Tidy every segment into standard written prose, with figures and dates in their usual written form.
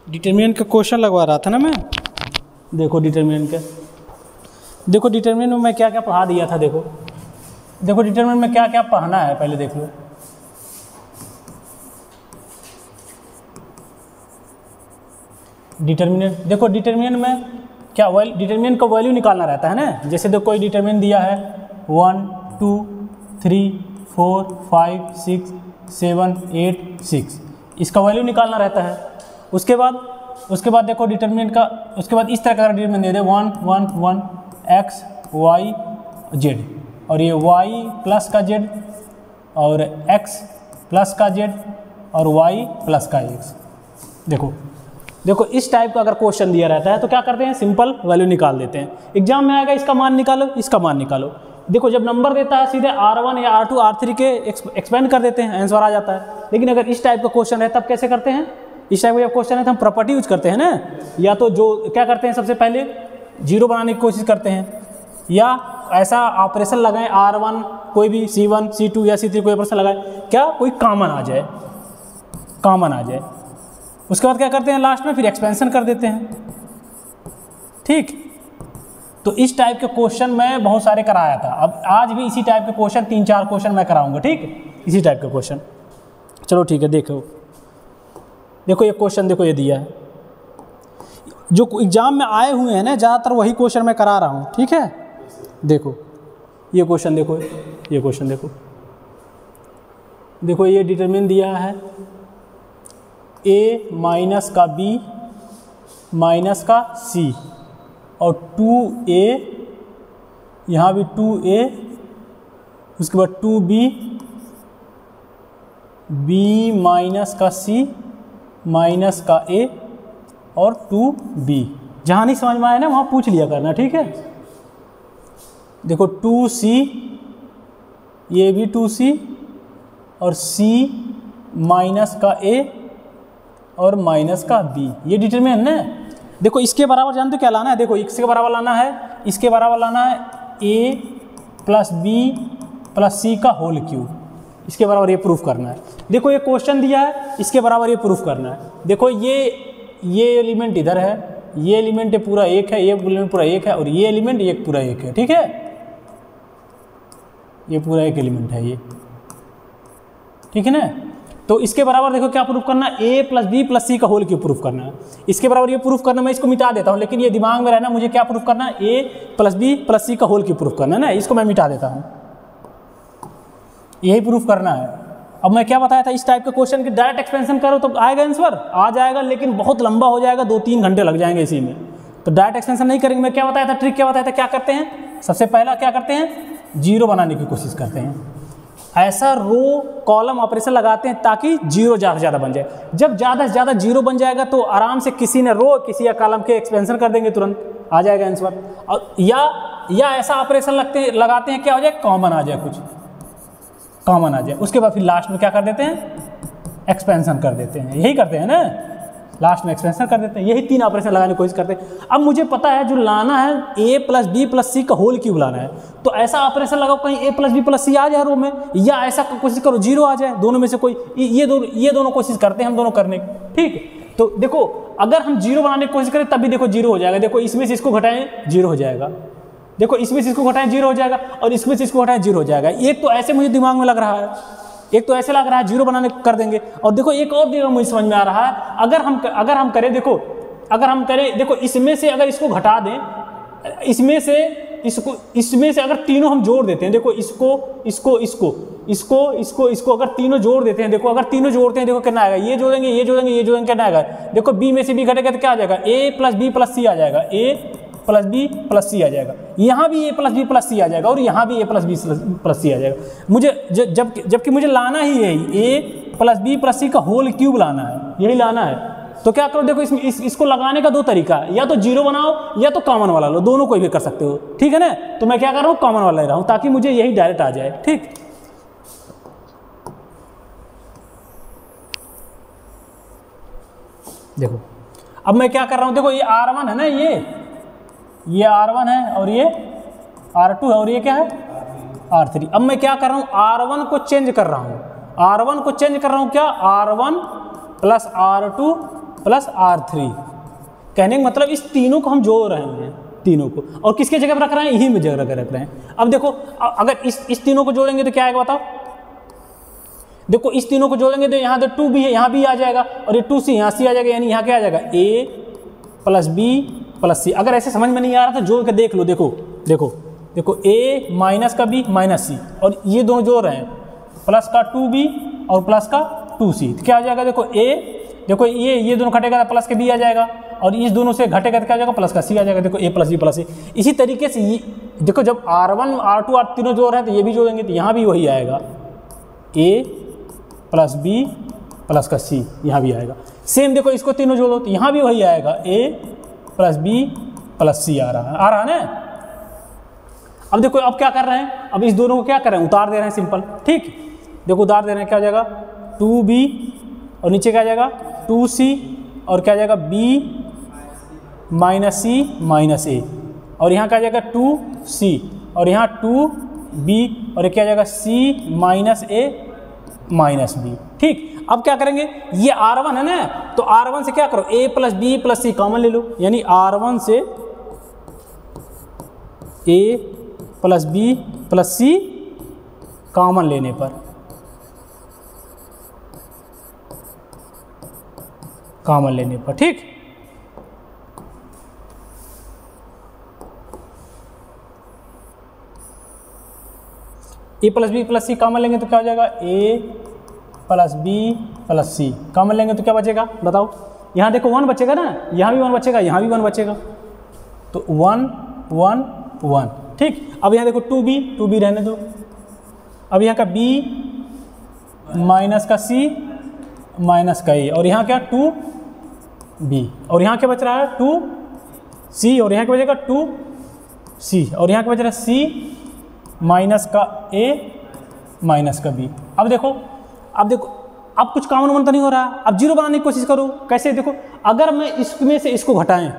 Determinant का question लगवा रहा था ना मैं। देखो डिटरमिनेंट का, देखो डिटरमिनेंट में मैं क्या क्या पढ़ा दिया था। देखो देखो डिटरमिनेंट में क्या क्या पढ़ना है पहले देख लो। डिटरमिनेंट देखो, डिटरमिनेंट में क्या डिटरमिनेंट का वैल्यू निकालना रहता है ना। जैसे देखो कोई डिटरमिनेंट दिया है 1 2 3 4 5 6 7 8 6, इसका वैल्यू निकालना रहता है। उसके बाद देखो डिटरमिनेंट का, उसके बाद इस तरह का डिटरमिनेंट दे दे 1 1 1 x y z, और ये y प्लस का z और x प्लस का z और y प्लस का x। देखो इस टाइप का अगर क्वेश्चन दिया रहता है तो क्या करते हैं, सिंपल वैल्यू निकाल देते हैं। एग्जाम में आएगा इसका मान निकालो, इसका मान निकालो। देखो जब नंबर देता है सीधे R1 या R2 R3 के एक्सपेंड कर देते हैं, आंसर आ जाता है। लेकिन अगर इस टाइप का क्वेश्चन है तब कैसे करते हैं, इस टाइप का जब क्वेश्चन है तो हम प्रॉपर्टी यूज करते हैं ना। या तो जो क्या करते हैं, सबसे पहले जीरो बनाने की कोशिश करते हैं, या ऐसा ऑपरेशन लगाएं R1 कोई भी C1 C2 या C3 कोई ऑपरेशन लगाएं, क्या कोई कॉमन आ जाए। उसके बाद क्या करते हैं, लास्ट में फिर एक्सपेंशन कर देते हैं। ठीक, तो इस टाइप के क्वेश्चन मैं बहुत सारे कराया था। अब आज भी इसी टाइप के क्वेश्चन 3-4 क्वेश्चन मैं कराऊंगा। ठीक, इसी टाइप के क्वेश्चन। चलो ठीक है, देखो ये क्वेश्चन, देखो ये दिया है, जो एग्जाम में आए हुए हैं ना ज़्यादातर वही क्वेश्चन मैं करा रहा हूँ। ठीक है, देखो ये क्वेश्चन, देखो ये क्वेश्चन, देखो ये डिटरमिनेंट दिया है a माइनस का b माइनस का c और 2a, यहाँ भी 2a, उसके बाद 2b, b माइनस का c माइनस का a और 2b। जहाँ नहीं समझ में आया ना वहाँ पूछ लिया करना। ठीक है, देखो 2c, ये भी 2c और c माइनस का a और माइनस का b, ये डिटरमिनेंट है। देखो इसके बराबर जानते हो क्या लाना है, देखो इसके बराबर लाना है, इसके बराबर लाना है a plus b plus c का होल क्यूब, इसके बराबर ये प्रूफ करना है। देखो ये क्वेश्चन दिया है, इसके बराबर ये प्रूफ करना है। देखो ये एलिमेंट इधर है, ये एलिमेंट पूरा एक है, ये एलिमेंट पूरा एक है, और ये एलिमेंट ये पूरा एक है। ठीक है, ये पूरा एक एलिमेंट है ये। ठीक है ना, तो इसके बराबर देखो क्या प्रूफ करना है, a प्लस बी प्लस सी का होल क्यूब प्रूफ करना है। इसके बराबर ये प्रूफ करना, मैं इसको मिटा देता हूँ, लेकिन ये दिमाग में रहना, मुझे क्या प्रूफ करना है, a प्लस बी प्लस सी का होल क्यूब प्रूफ करना है ना। इसको मैं मिटा देता हूँ, यही प्रूफ करना है। अब मैं क्या बताया था, इस टाइप के क्वेश्चन की डायरेक्ट एक्सपेंशन करो तो आएगा आंसर, आ जाएगा, लेकिन बहुत लंबा हो जाएगा, 2-3 घंटे लग जाएंगे इसी में। तो डायरेक्ट एक्सपेंशन नहीं करेंगे। मैं क्या बताया था, ट्रिक क्या बताया था, क्या करते हैं, सबसे पहला क्या करते हैं, जीरो बनाने की कोशिश करते हैं। ऐसा रो कॉलम ऑपरेशन लगाते हैं ताकि जीरो ज़्यादा से ज़्यादा बन जाए। जब ज़्यादा से ज़्यादा जीरो बन जाएगा तो आराम से किसी ने रो किसी या कॉलम के एक्सपेंशन कर देंगे, तुरंत आ जाएगा आंसर। और या ऐसा ऑपरेशन लगाते हैं क्या हो जाए, कॉमन आ जाए, कुछ कॉमन आ जाए। उसके बाद फिर लास्ट में क्या कर देते हैं, एक्सपेंशन कर देते हैं। यही करते हैं ना, लास्ट में एक्सपेंशन कर देते हैं। यही 3 ऑपरेशन लगाने की कोशिश करते हैं। अब मुझे पता है जो लाना है a प्लस बी प्लस सी का होल क्यूब लाना है, तो ऐसा ऑपरेशन लगाओ कहीं a प्लस बी प्लस सी आ जाए रो में, या ऐसा कोशिश करो जीरो आ जाए, दोनों में से कोई। ये दोनों कोशिश करते हैं हम दोनों करने की। ठीक, तो देखो अगर हम जीरो बनाने की कोशिश करें तब भी देखो जीरो हो जाएगा। देखो इसमें से इसको घटाएं जीरो हो जाएगा, देखो इसमें से इसको घटाएं जीरो हो जाएगा, और इसमें से इसको घटाएं जीरो हो जाएगा। एक तो ऐसे मुझे दिमाग में लग रहा है, एक तो ऐसे लग रहा है जीरो बनाने कर देंगे। और देखो एक और दिमाग मुझे समझ में आ रहा है, अगर हम करें, देखो अगर हम करें, देखो इसमें से अगर इसको घटा दें, इसमें से अगर तीनों हम जोड़ देते हैं, देखो इसको अगर तीनों जोड़ देते हैं, देखो अगर तीनों जोड़ते हैं, देखो कितना आएगा, ये जोड़ेंगे कितना आएगा। देखो b में से b घटेगा तो क्या आ जाएगा, a प्लस बी प्लस सी आ जाएगा, a प्लस बी प्लस सी आ जाएगा। यहाँ भी a प्लस बी प्लस सी आ जाएगा, और यहाँ भी a प्लस बी प्लस सी आ जाएगा। मुझे जबकि मुझे लाना ही यही a प्लस बी प्लस सी का होल क्यूब लाना है, यही लाना है। तो क्या करो, देखो इसको लगाने का 2 तरीका है, या तो जीरो बनाओ या तो कॉमन वाला लो, दोनों कोई भी कर सकते हो। ठीक है ना, तो मैं क्या कर रहा हूँ, कॉमन वाला ले रहा हूँ ताकि मुझे यही डायरेक्ट आ जाए। ठीक, देखो अब मैं क्या कर रहा हूँ, देखो ये R1 है ना, ये R1 है और ये R2 है, और ये क्या है R3। अब मैं क्या कर रहा हूँ, R1 को चेंज कर रहा हूँ, R1 को चेंज कर रहा हूँ, क्या R1 plus R2 plus R3। कहने का मतलब इस तीनों को हम जोड़ रहे हैं, तीनों को, और किसके जगह पर रख रहे हैं, यही में जगह रख रहे हैं। अब देखो अगर इस तीनों को जोड़ेंगे तो क्या आएगा बताओ। देखो इस तीनों को जोड़ेंगे तो यहाँ तो 2b है, यहाँ भी आ जाएगा, और ये 2c यहाँ c आ जाएगा, यानी यहाँ क्या आ जाएगा a plus b plus c। अगर ऐसे समझ में नहीं आ रहा तो जोड़ के देख लो। देखो देखो देखो a माइनस का b माइनस c, और ये दोनों जोड़ रहे हैं, प्लस का 2b और प्लस का 2c, तो क्या आ जाएगा देखो a, देखो ये दोनों घटेगा तो प्लस के b आ जाएगा, और इस दोनों से घटेगा तो क्या आ जाएगा प्लस का c आ जाएगा। देखो a plus b plus c। इसी तरीके से ये देखो जब R1 R2 R तीनों जोड़ रहे हैं तो ये भी जोड़ेंगे तो यहाँ भी वही आएगा, a प्लस b प्लस का c, यहाँ भी आएगा। सेम देखो इसको तीनों जोड़ो तो यहाँ भी वही आएगा, a plus b plus c आ रहा है ना। अब देखो अब क्या कर रहे हैं, अब इस दोनों को क्या कर रहे हैं, उतार दे रहे हैं सिंपल। ठीक, देखो उतार दे रहे हैं, क्या हो जाएगा 2b और नीचे क्या आ जाएगा 2c, और क्या आ जाएगा b minus c minus a, और यहाँ क्या आ जाएगा 2c, और यहाँ 2b, और ये क्या आ जाएगा c minus a minus b। ठीक, अब क्या करेंगे, ये R1 है ना, तो R1 से क्या करो a plus b plus c common ले लो, यानी R1 से a plus b plus c common लेने पर, कॉमन लेने पर। ठीक, a plus b plus c common लेंगे तो क्या हो जाएगा a plus b plus c common लेंगे तो क्या बचेगा बताओ। यहाँ देखो 1 बचेगा ना, यहाँ भी 1 बचेगा, यहाँ भी 1 बचेगा, तो 1 1 1। ठीक, अब यहाँ देखो 2b रहने दो, अब यहाँ का b माइनस का c माइनस का a, और यहाँ क्या 2b, और यहाँ क्या बच रहा है 2c, और यहाँ क्या बचेगा 2c, और यहाँ क्या बच रहा है c माइनस का a माइनस का b। अब देखो अब कुछ कॉमन वन तो नहीं हो रहा, अब जीरो बनाने की कोशिश करो। कैसे, देखो अगर मैं इसमें से इसको घटाएं,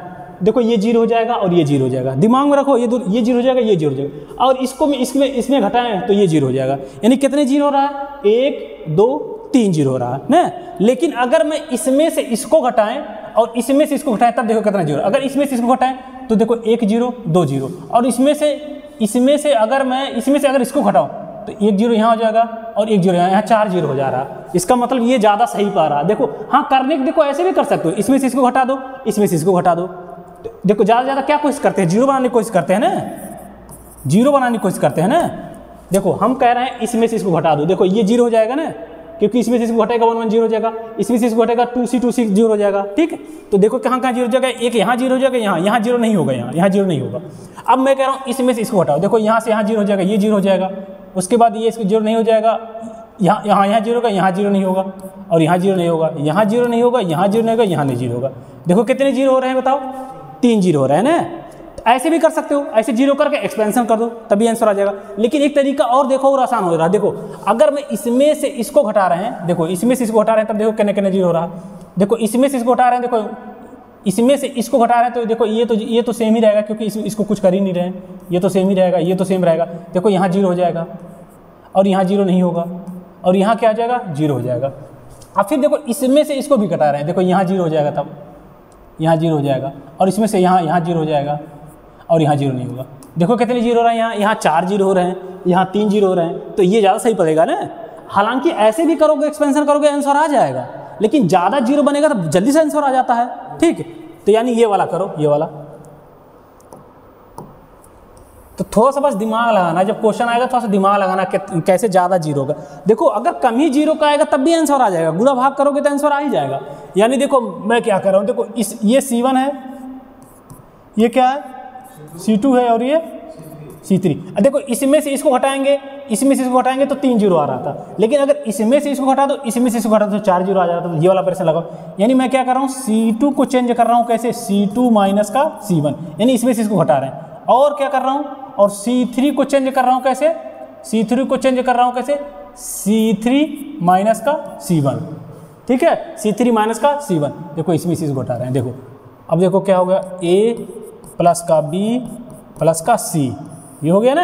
देखो ये जीरो हो जाएगा और ये जीरो हो जाएगा, दिमाग में रखो, ये जीरो हो जाएगा, ये जीरो हो जाएगा, और इसको मैं इसमें घटाएं तो ये जीरो हो जाएगा, यानी कितने जीरो हो रहा है 1 2 3 जीरो हो रहा है ना। लेकिन अगर मैं इसमें से इसको घटाएं और इसमें से इसको घटाएं तब देखो कितना जीरो। अगर इसमें से इसको घटाएं तो देखो 1 0 2 0, और इसमें से अगर मैं इसमें से अगर इसको घटाऊं तो 1 0 यहाँ हो जाएगा और 1 0 यहाँ 4 0 हो जा रहा है। इसका मतलब ये ज़्यादा सही पा रहा है। देखो हाँ करने के, देखो ऐसे भी कर सकते हो, इसमें से इसको घटा दो, इसमें से इसको घटा दो, तो देखो ज़्यादा क्या कोशिश करते हैं, जीरो बनाने की कोशिश करते हैं ना, जीरो बनाने की कोशिश करते हैं ना। देखो हम कह रहे हैं इसमें से इसको घटा दो, देखो ये जीरो हो जाएगा ना, क्योंकि इसमें से इसको घटेगा 1 1 जीरो हो जाएगा, इसमें से इसको घटेगा 2 c जीरो हो जाएगा। ठीक है, तो देखो कहाँ जीरो हो जाएगा, एक यहाँ जीरो हो जाएगा, यहाँ जीरो नहीं होगा, यहाँ जीरो नहीं होगा। अब मैं कह रहा हूँ इसमें से इसको घटाओ, देखो यहाँ से यहाँ जीरो हो जाएगा, ये जीरो हो जाएगा, उसके बाद ये इसको जीरो नहीं हो जाएगा, यहाँ जीरो होगा, यहाँ जीरो नहीं होगा, और यहाँ जीरो नहीं होगा, यहाँ जीरो नहीं होगा, यहाँ जीरो नहीं होगा, यहाँ नहीं जीरो होगा। देखो कितने जीरो हो रहे हैं बताओ, 3 जीरो हो रहे हैं ना। ऐसे भी कर सकते हो, ऐसे जीरो करके एक्सपेंशन कर दो तभी आंसर आ जाएगा। लेकिन एक तरीका और देखो और आसान हो रहा है। देखो अगर मैं इसमें से इसको घटा रहे हैं, देखो इसमें से इसको घटा रहे हैं तब देखो कितने जीरो हो रहा है। देखो इसमें से इसको घटा रहे हैं, देखो इसमें से इसको घटा रहे हैं तो देखो ये तो सेम ही रहेगा, क्योंकि इसको कुछ कर ही नहीं रहे हैं, ये तो सेम ही रहेगा, ये तो सेम रहेगा। देखो यहाँ जीरो हो जाएगा और यहाँ जीरो नहीं होगा, और यहाँ क्या हो जाएगा जीरो हो जाएगा। अब फिर देखो इसमें से इसको भी घटा रहे हैं, देखो यहाँ जीरो हो जाएगा, तब यहाँ जीरो हो जाएगा, और इसमें से यहाँ जीरो हो जाएगा, और यहाँ जीरो नहीं होगा। देखो कितने जीरो हो रहे हैं, यहाँ 4 जीरो हो रहे हैं, यहाँ 3 जीरो हो रहे हैं, तो ये ज़्यादा सही पड़ेगा ना। हालांकि ऐसे भी करोगे, एक्सपेंशन करोगे, आंसर आ जाएगा, लेकिन ज़्यादा जीरो बनेगा तो जल्दी से आंसर आ जाता है। ठीक है, तो यानी ये वाला करो, ये वाला। तो थोड़ा सा बस दिमाग लगाना, जब क्वेश्चन आएगा थोड़ा सा दिमाग लगाना कैसे ज़्यादा जीरो का। देखो अगर कम ही जीरो का आएगा तब भी आंसर आ जाएगा, गुणा भाग करोगे तो आंसर आ ही जाएगा। यानी देखो मैं क्या कर रहा हूँ, देखो ये C1 है, ये क्या है C2 है, और ये C3। देखो इसमें से इसको हटाएंगे, इसमें से इसको हटाएंगे तो 3 जीरो आ रहा था, लेकिन अगर इसमें से इसको हटा दो, इसमें से इसको हटा दो तो 4 जीरो आ जाता है। तो ये वाला ऑपरेशन लगाओ, यानी मैं क्या कर रहा हूँ C2 को चेंज कर रहा हूँ, कैसे C2 माइनस का C1, यानी इसमें से इसको हटा रहे हैं। और क्या कर रहा हूँ, और C3 को चेंज कर रहा हूँ, कैसे C3 को चेंज कर रहा हूँ, कैसे C3 माइनस का C1। ठीक है, C3 माइनस का C1। देखो इसमें से इसको हटा रहे हैं। देखो अब देखो क्या हो गया, A प्लस का B प्लस का C, ये हो गया ना।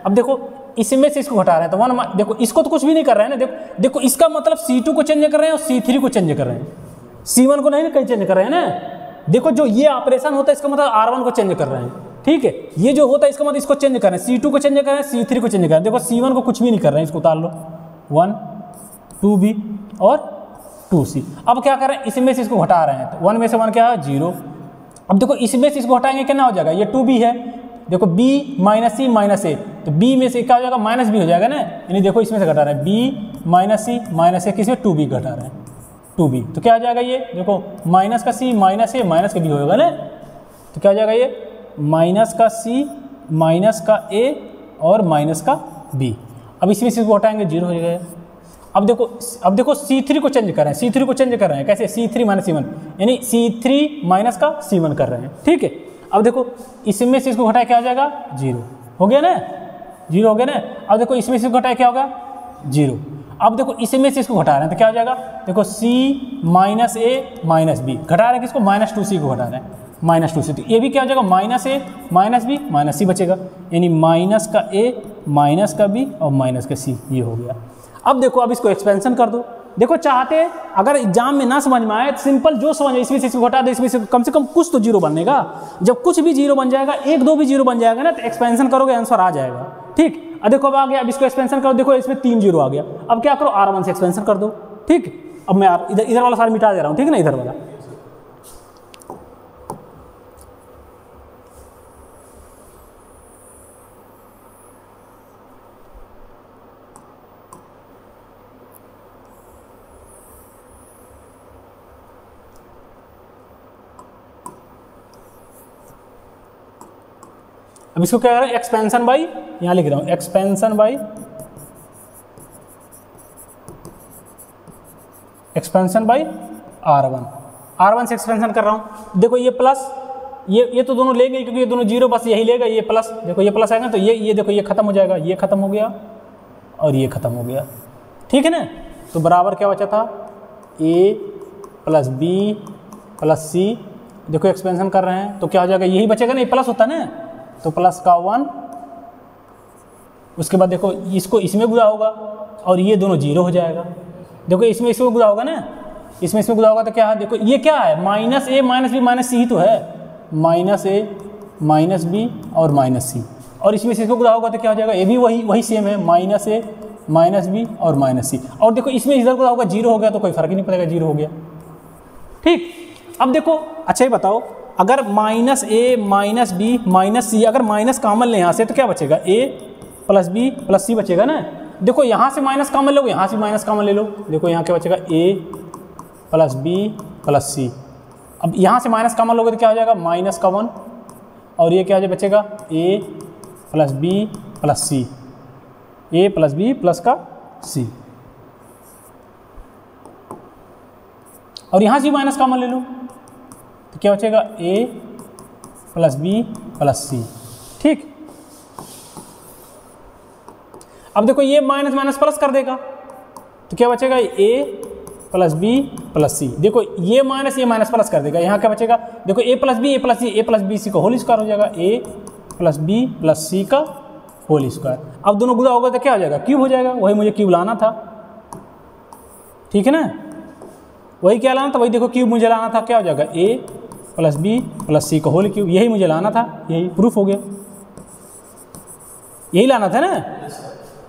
अब देखो इसमें से इसको हटा रहे हैं तो 1, देखो इसको तो कुछ भी नहीं कर रहे हैं ना। देखो इसका मतलब C2 को चेंज कर रहे हैं और C3 को चेंज कर रहे हैं। C1 को नहीं कहीं चेंज कर रहे हैं ना। देखो जो ये ऑपरेशन होता है इसका मतलब R1 को चेंज कर रहे हैं, ठीक है। ये जो होता है इसका मतलब इसको चेंज कर रहे हैं, C2 को चेंज कर रहे हैं, C3 को चेंज कर रहे हैं। देखो C1 को कुछ भी नहीं कर रहे हैं, इसको उतार लो, 1 2B और 2C। अब क्या कर रहे हैं, इसमें से इसको घटा रहे हैं, तो 1 में से 1 क्या है 0। अब देखो इसमें से इसको हटाएंगे कितना हो जाएगा, ये 2B है, देखो B minus C minus A, तो B में से क्या हो जाएगा माइनस B हो जाएगा ना, यानी देखो इसमें से घटा रहे हैं B minus C minus A, किसमें 2B घटा रहे हैं 2B, तो क्या आ जाएगा ये देखो माइनस का C माइनस A माइनस का B होगा ना, तो क्या हो जाएगा ये माइनस का C माइनस का A और माइनस का B। अब इसमें से इसको हटाएंगे 0 हो जाएगा। अब देखो C3 को चेंज कर रहे हैं, C3 को चेंज कर रहे हैं कैसे, C3 माइनस C1, यानी C3 माइनस का C1 कर रहे हैं, ठीक है। अब देखो इसमें से इसको घटाए क्या हो जाएगा 0 हो गया ना, 0 हो गया ना। अब देखो इसमें से इसको घटाए क्या होगा 0। अब देखो इसमें से इसको घटा रहे हैं तो क्या हो जाएगा, देखो C minus A minus B, घटा रहे हैं किसको माइनस 2C को घटा रहे हैं, माइनस 2C, तो ये भी क्या हो जाएगा minus A minus B minus C बचेगा, यानी माइनस का A माइनस का B और माइनस का C, ये हो गया। अब देखो अब इसको एक्सपेंशन कर दो। देखो चाहते अगर एग्जाम में ना समझ में आए तो सिंपल जो समझ इसमें से इसको घटा दो, इसमें से कम कुछ तो 0 बनेगा। जब कुछ भी 0 बन जाएगा, 1 2 भी 0 बन जाएगा ना, तो एक्सपेंशन करोगे आंसर आ जाएगा, ठीक। अब देखो अब आ गया, अब इसको एक्सपेंशन करो, देखो इसमें 3 0 आ गया। अब क्या करो R1 से एक्सपेंशन कर दो, ठीक। अब मैं इधर वाला सारा मिटा दे रहा हूँ, ठीक है ना, इधर वाला। अब इसको क्या कर रहे हैं एक्सपेंशन बाई, यहाँ लिख रहा हूँ एक्सपेंशन बाई R1 से एक्सपेंशन कर रहा हूँ। देखो ये प्लस ये तो दोनों लेंगे क्योंकि ये दोनों 0, बस यही लेगा, ये प्लस, देखो ये प्लस आएगा तो ये देखो ये खत्म हो जाएगा, ये खत्म हो गया और ये खत्म हो गया, ठीक है ना। तो बराबर क्या बचा था A plus B plus C, देखो एक्सपेंशन कर रहे हैं तो क्या हो जाएगा, यही बचेगा ना, ये प्लस होता है ना, तो प्लस का 1, उसके बाद देखो इसको इसमें गुणा होगा और ये दोनों 0 हो जाएगा। देखो इसमें गुणा होगा ना, इसमें गुणा होगा तो क्या है, देखो ये क्या है minus A minus B minus C ही तो है, माइनस A माइनस B और माइनस C, और इसमें से इसको गुणा होगा तो क्या हो जाएगा, ये भी वही सेम है, माइनस A माइनस B और माइनस C। और देखो इसमें इधर गुणा होगा 0 हो गया तो कोई फर्क ही नहीं पड़ेगा, 0 हो गया, ठीक। अब देखो अच्छा ही बताओ, अगर minus A minus B minus C, अगर माइनस कॉमन ले यहाँ से तो क्या बचेगा A plus B plus C बचेगा ना। देखो यहाँ से माइनस कॉमन लो, यहाँ से माइनस कॉमन ले लो, देखो यहाँ क्या बचेगा A plus B plus C। अब यहाँ से माइनस कॉमन लोगे तो क्या हो जाएगा माइनस का 1, और ये क्या बचेगा A plus B plus C, A plus B plus का C, और यहाँ से माइनस कॉमन ले लो तो क्या बचेगा A plus B plus C, ठीक। अब देखो ये माइनस माइनस प्लस कर देगा तो क्या बचेगा A plus B plus C, देखो ये माइनस प्लस कर देगा, यहाँ क्या बचेगा, देखो A plus B A plus B C का होल स्क्वायर हो जाएगा, A plus B plus C का होल स्क्वायर। अब दोनों गुणा होगा तो क्या हो जाएगा क्यूब हो जाएगा, वही मुझे क्यूब लाना था, ठीक है ना, वही क्या लाना था, वही देखो क्यूब मुझे लाना था, क्या हो जाएगा A plus B plus C का होल क्यूब, यही मुझे लाना था, यही प्रूफ हो गया, यही लाना था ना।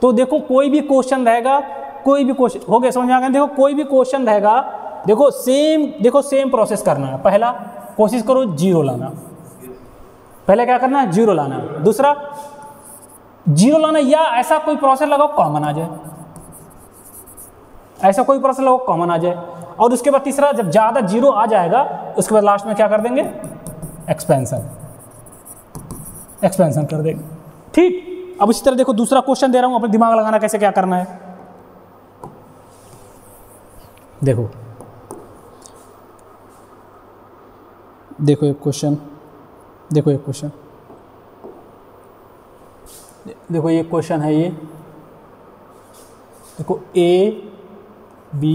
तो देखो कोई भी क्वेश्चन रहेगा, कोई भी क्वेश्चन हो गया, समझ में आ गया। देखो कोई भी क्वेश्चन रहेगा, देखो सेम प्रोसेस करना है। पहला कोशिश करो 0 लाना, पहले क्या करना है 0 लाना, दूसरा 0 लाना या ऐसा कोई प्रोसेस लगाओ कॉमन आ जाए, ऐसा कोई प्रोसेस लगाओ कॉमन आ जाए, और उसके बाद तीसरा जब ज़्यादा 0 आ जाएगा उसके बाद लास्ट में क्या कर देंगे एक्सपेंशन कर देंगे, ठीक। अब इसी तरह देखो दूसरा क्वेश्चन दे रहा हूँ, अपने दिमाग लगाना कैसे क्या करना है। देखो एक क्वेश्चन, देखो एक क्वेश्चन है ये, देखो A B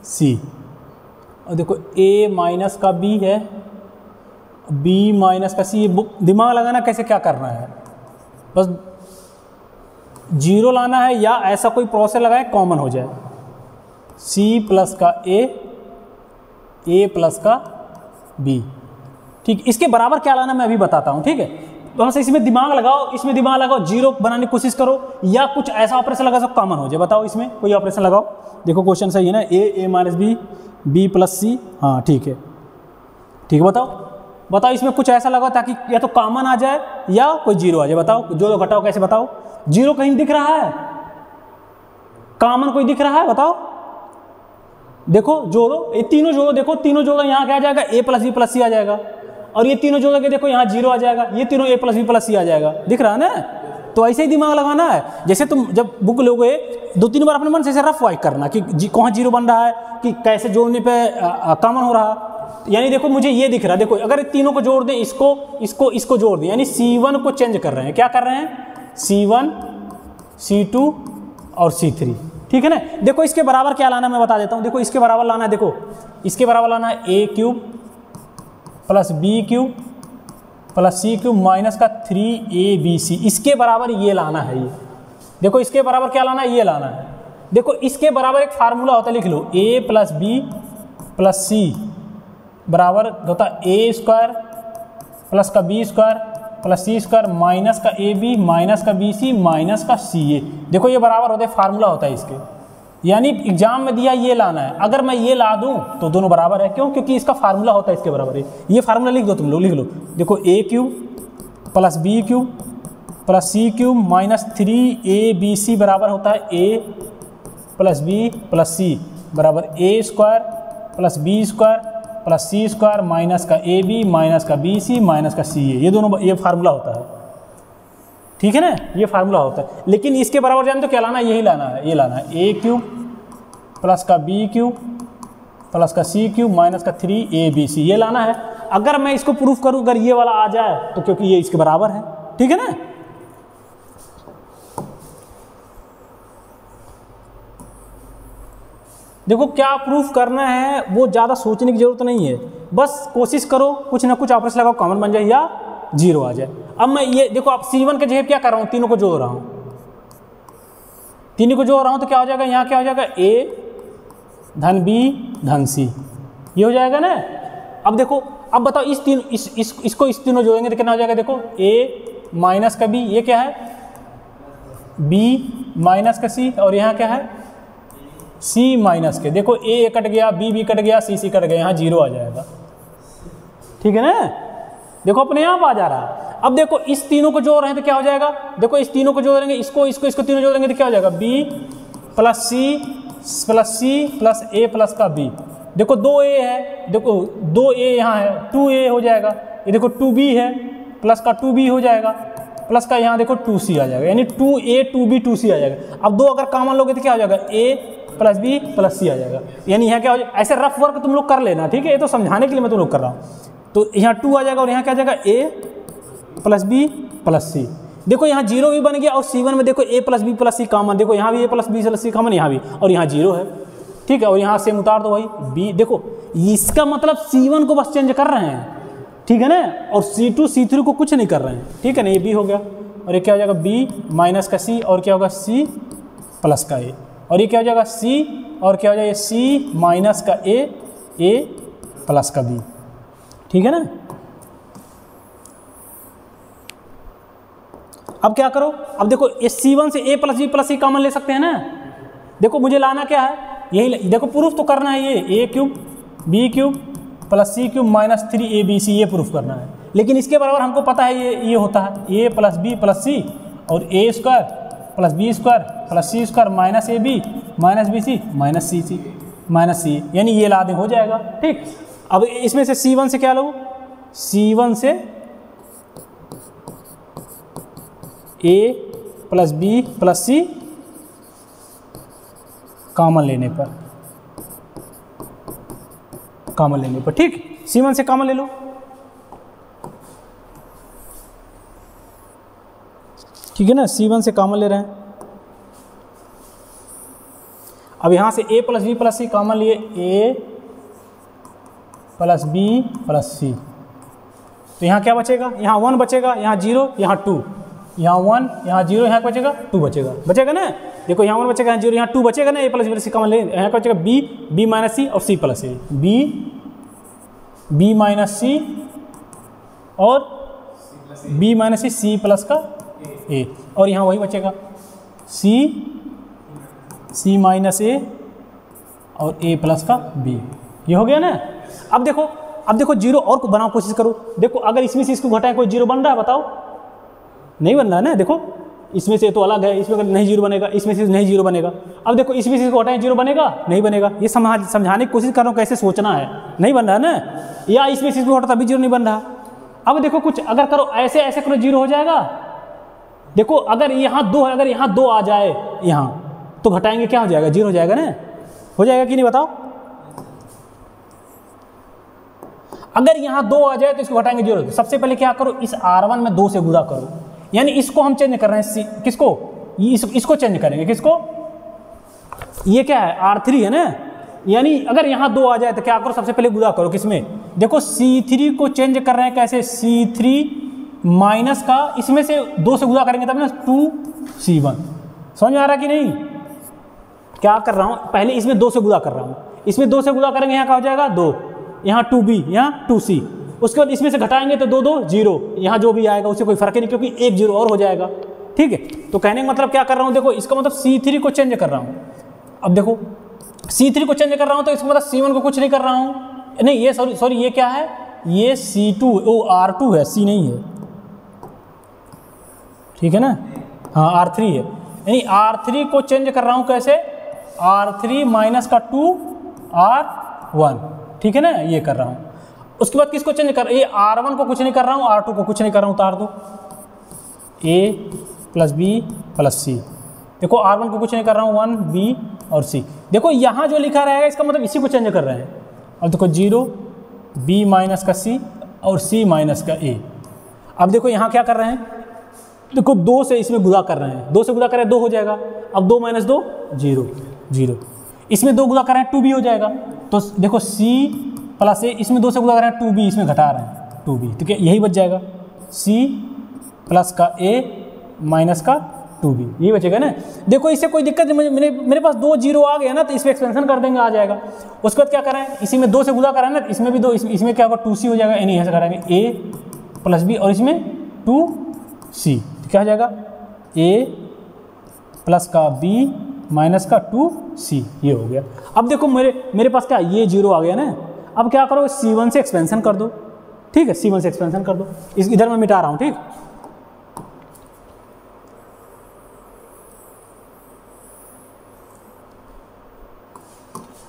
C, और देखो A माइनस का B है, B माइनस का C, दिमाग लगाना कैसे क्या करना है, बस 0 लाना है या ऐसा कोई प्रोसेस लगाए कॉमन हो जाए, C प्लस का A ए प्लस का बी। ठीक, इसके बराबर क्या लाना मैं अभी बताता हूँ। ठीक है, तो बस इसमें दिमाग लगाओ, इसमें दिमाग लगाओ, जीरो बनाने की कोशिश करो या कुछ ऐसा ऑपरेशन लगा सको कॉमन हो जाए। बताओ इसमें कोई ऑपरेशन लगाओ। देखो क्वेश्चन सही है ना, ए माइनस बी, बी प्लस सी। हाँ ठीक है, ठीक है, बताओ इसमें कुछ ऐसा लगाओ ताकि या तो कॉमन आ जाए या कोई जीरो आ जाए। बताओ जोड़ो घटाओ कैसे, बताओ। जीरो कहीं दिख रहा है, कॉमन कोई दिख रहा है, बताओ। देखो जोड़ो, ये तीनों जोड़ो, देखो तीनों जोड़ो, यहाँ क्या आ जाएगा, ए प्लस बी प्लस सी आ जाएगा। और ये तीनों जोड़ोगे देखो यहाँ जीरो आ जाएगा, ये तीनों ए प्लस बी प्लस सी आ जाएगा। दिख रहा है ना? तो ऐसे ही दिमाग लगाना है। जैसे तुम जब बुक लोगे 2-3 बार अपने मन से ऐसे रफ वाइक करना कि कहाँ जीरो बन रहा है, कि कैसे जोड़ने पे कॉमन हो रहा। यानी देखो मुझे ये दिख रहा है, देखो अगर तीनों को जोड़ दें, इसको जोड़ दें, यानी C1 को चेंज कर रहे हैं। क्या कर रहे हैं? C1, C2 और C3। ठीक है ना? देखो इसके बराबर क्या लाना मैं बता देता हूँ। देखो इसके बराबर लाना है, देखो इसके बराबर लाना है a cube plus B cube plus C cube minus का 3abc। इसके बराबर ये लाना है। ये देखो इसके बराबर क्या लाना है, ये लाना है। देखो इसके बराबर एक फार्मूला होता है, लिख लो, a plus B plus C बराबर होता है a स्क्वायर प्लस का b square plus c square minus का ab माइनस का bc माइनस का ca। देखो ये बराबर होता है, फार्मूला होता है इसके। यानी एग्जाम में दिया ये लाना है, अगर मैं ये ला दूं तो दोनों बराबर है। क्यों? क्योंकि इसका फार्मूला होता है इसके बराबर है। ये फार्मूला लिख दो तुम लोग, लिख लो। देखो a cube plus B cube plus C cube minus 3abc बराबर होता है a plus B plus C बराबर a square plus B square plus C square minus का ab माइनस का bc माइनस का ca। ये दोनों, ये फार्मूला होता है। ठीक है ना? ये फार्मूला होता है। लेकिन इसके बराबर जान तो क्या लाना है, यही लाना है। ये लाना है a क्यूब प्लस का बी क्यूब प्लस का सी क्यूब माइनस का 3abc। ये लाना है। अगर मैं इसको प्रूफ करूं, अगर ये वाला आ जाए तो क्योंकि ये इसके बराबर है। ठीक है ना? देखो क्या प्रूफ करना है वो ज़्यादा सोचने की जरूरत नहीं है, बस कोशिश करो कुछ ना कुछ ऑपरेशन लगाओ, कॉमन बन जाए या जीरो आ जाए। अब मैं ये देखो, आप C1 के जगह क्या कर रहा हूँ, तीनों को जोड़ रहा हूँ, तीनों को जोड़ रहा हूँ तो क्या हो जाएगा, यहाँ क्या हो जाएगा, a धन b धन c। ये हो जाएगा ना? अब देखो, अब बताओ इसको इस तीनों जोड़ेंगे तो कितना हो जाएगा। देखो a माइनस का b, ये क्या है, b माइनस का c, और यहाँ क्या है, c माइनस के। देखो a कट गया, b कट गया, c कट गया, यहाँ जीरो आ जाएगा। ठीक है ना? देखो अपने आप आ जा रहा है। अब देखो इस तीनों को जोड़ रहे हैं तो क्या हो जाएगा, देखो इस तीनों को जोड़ेंगे, इसको तीनों जोड़ेंगे तो क्या हो जाएगा, b plus c plus a plus का b। देखो 2a है, देखो 2a यहाँ है, 2a हो जाएगा। ये देखो 2b है, प्लस का 2b हो जाएगा, प्लस का यहाँ देखो 2c आ जाएगा, यानी 2a 2b 2c आ जाएगा। अब दो अगर कॉमन लोगे तो क्या हो जाएगा, a plus b plus c आ जाएगा। यानी यहाँ क्या हो जाएगा, ऐसे रफ वर्क तुम लोग कर लेना। ठीक है? ये तो समझाने के लिए मैं तुम लोग कर रहा हूँ। तो यहाँ 2 आ जाएगा और यहाँ क्या आ जाएगा, a प्लस बी प्लस सी। देखो यहाँ जीरो भी बन गया, और C1 में देखो a plus B plus C common, देखो यहाँ भी a plus B plus C common, यहाँ भी, और यहाँ जीरो है। ठीक है? और यहाँ सेम उतार दो भाई b। देखो इसका मतलब C1 को बस चेंज कर रहे हैं। ठीक है ना? और C2 C3 को कुछ नहीं कर रहे हैं। ठीक है ना? ये b हो गया, और ये क्या हो जाएगा, b माइनस का c, और क्या होगा, c प्लस का a, और ये क्या हो जाएगा, c, और क्या हो जाएगा, c माइनस का a प्लस का b। ठीक है ना? अब क्या करो, अब देखो इस C1 से a plus B plus C common ले सकते हैं ना। देखो मुझे लाना क्या है, यही देखो प्रूफ तो करना है, ये a cube B cube plus C cube minus 3abc, ये प्रूफ करना है। लेकिन इसके बराबर हमको पता है ये होता है a plus B plus C, और a square plus B square plus C square minus ab minus bc minus c, यानी ये ला दें हो जाएगा। ठीक? अब इसमें से C1 से क्या लो, C1 से a plus B plus C common लेने पर, ठीक, C1 से कॉमन ले लो। ठीक है ना? C1 से कॉमन ले रहे हैं। अब यहाँ से a plus B plus C common लिए, a plus B plus C, तो यहाँ क्या बचेगा, यहाँ 1 बचेगा, यहाँ 0, यहाँ 2, यहाँ 1, यहाँ 0, यहाँ बचेगा 2 बचेगा ना। देखो यहाँ 1 बचेगा, यहाँ 0, यहाँ 2 बचेगा ना। a plus B plus C common ले, यहाँ क्या बचेगा, b माइनस सी और c plus A, b B minus C और बी माइनस सी प्लस का ए, और यहाँ वही बचेगा सी माइनस ए और ए प्लस का बी। ये हो गया ना। अब देखो जीरो और को बनाओ, कोशिश करो। देखो अगर इसमें से इसको घटाएं कोई जीरो बन रहा है बताओ? नहीं बन रहा है ना। देखो इसमें से तो अलग है, इसमें नहीं जीरो बनेगा, इसमें से नहीं जीरो बनेगा। अब देखो इसमें से इसको हटाएं जीरो बनेगा? नहीं बनेगा। ये समझाने की कोशिश कर रहा हूँ कैसे सोचना है। नहीं बन रहा है ना। या इसमें से इसको हटा तभी जीरो नहीं बन रहा। अब देखो कुछ अगर करो ऐसे करो जीरो हो जाएगा। देखो अगर यहाँ दो है, अगर यहाँ दो आ जाए यहाँ तो घटाएंगे क्या हो जाएगा? जीरो हो जाएगा ना। हो जाएगा कि नहीं बताओ? अगर यहाँ दो आ जाए तो इसको घटाएंगे जीरो। सबसे पहले क्या करो, इस R1 में 2 से गुणा करो, यानी इसको हम चेंज कर रहे हैं। किसको? इसको चेंज करेंगे। किसको? ये क्या है? R3 है ना। यानी अगर यहाँ 2 आ जाए तो क्या करो, सबसे पहले गुणा करो किसमें? देखो C3 को चेंज कर रहे हैं कैसे? C3 माइनस का इसमें से 2 से गुणा करेंगे तब ना 2C1। समझ में आ रहा कि नहीं? क्या कर रहा हूँ, पहले इसमें 2 से गुणा कर रहा हूँ, इसमें 2 से गुणा करेंगे, यहाँ क्या हो जाएगा 2, यहाँ 2B, यहाँ 2C। उसके बाद इसमें से घटाएंगे तो 2 2 0, यहाँ जो भी आएगा उससे कोई फर्क ही नहीं, क्योंकि एक जीरो और हो जाएगा। ठीक है, तो कहने का मतलब क्या कर रहा हूँ, देखो इसका मतलब C3 को चेंज कर रहा हूँ। अब देखो C3 को चेंज कर रहा हूँ तो इसका मतलब C1 को कुछ नहीं कर रहा हूँ। नहीं ये सॉरी ये क्या है, ये C2 R2 है, C नहीं है। ठीक है ना, हाँ R3 है। यानी R3 को चेंज कर रहा हूँ कैसे? R3 माइनस का 2 R1। ठीक है ना, ये कर रहा हूँ। उसके बाद किसको चेंज कर, ये R1 को कुछ नहीं कर रहा हूँ, R2 को कुछ नहीं कर रहा हूँ, उतार दो। A plus B plus C। देखो R1 को कुछ नहीं कर रहा हूँ, 1 B और C। देखो यहाँ जो लिखा रहेगा इसका मतलब इसी को चेंज कर रहे हैं। अब देखो 0 B माइनस का C और C माइनस का A। अब देखो यहाँ क्या कर रहे हैं, देखो 2 से इसमें गुणा कर रहे हैं, 2 से गुणा कर रहे हैं 2 हो जाएगा। अब 2 माइनस 2 0 0, इसमें 2 गुणा कर रहे हैं 2B हो जाएगा। तो देखो C प्लस A, इसमें 2 से गुणा कर रहे हैं 2B, इसमें घटा रहे हैं 2B, तो क्या यही बच जाएगा C प्लस का A माइनस का 2B, यही बचेगा ना। देखो इससे कोई दिक्कत नहीं, मेरे पास 2 0 आ गया ना, तो इसमें एक्सपेंशन कर देंगे, आ जाएगा। उसके बाद क्या करें, इसी में 2 से गुणा करें ना, इसमें भी 2, इसमें क्या होगा 2C हो जाएगा, यानी यहाँ से करेंगे A प्लस B और इसमें 2C, तो क्या हो जाएगा A प्लस का B माइनस का 2C, ये हो गया। अब देखो मेरे पास क्या, ये 0 आ गया ना। अब क्या करो, C1 से एक्सपेंशन कर दो। ठीक है, C1 से एक्सपेंशन कर दो, इधर मैं मिटा रहा हूँ। ठीक,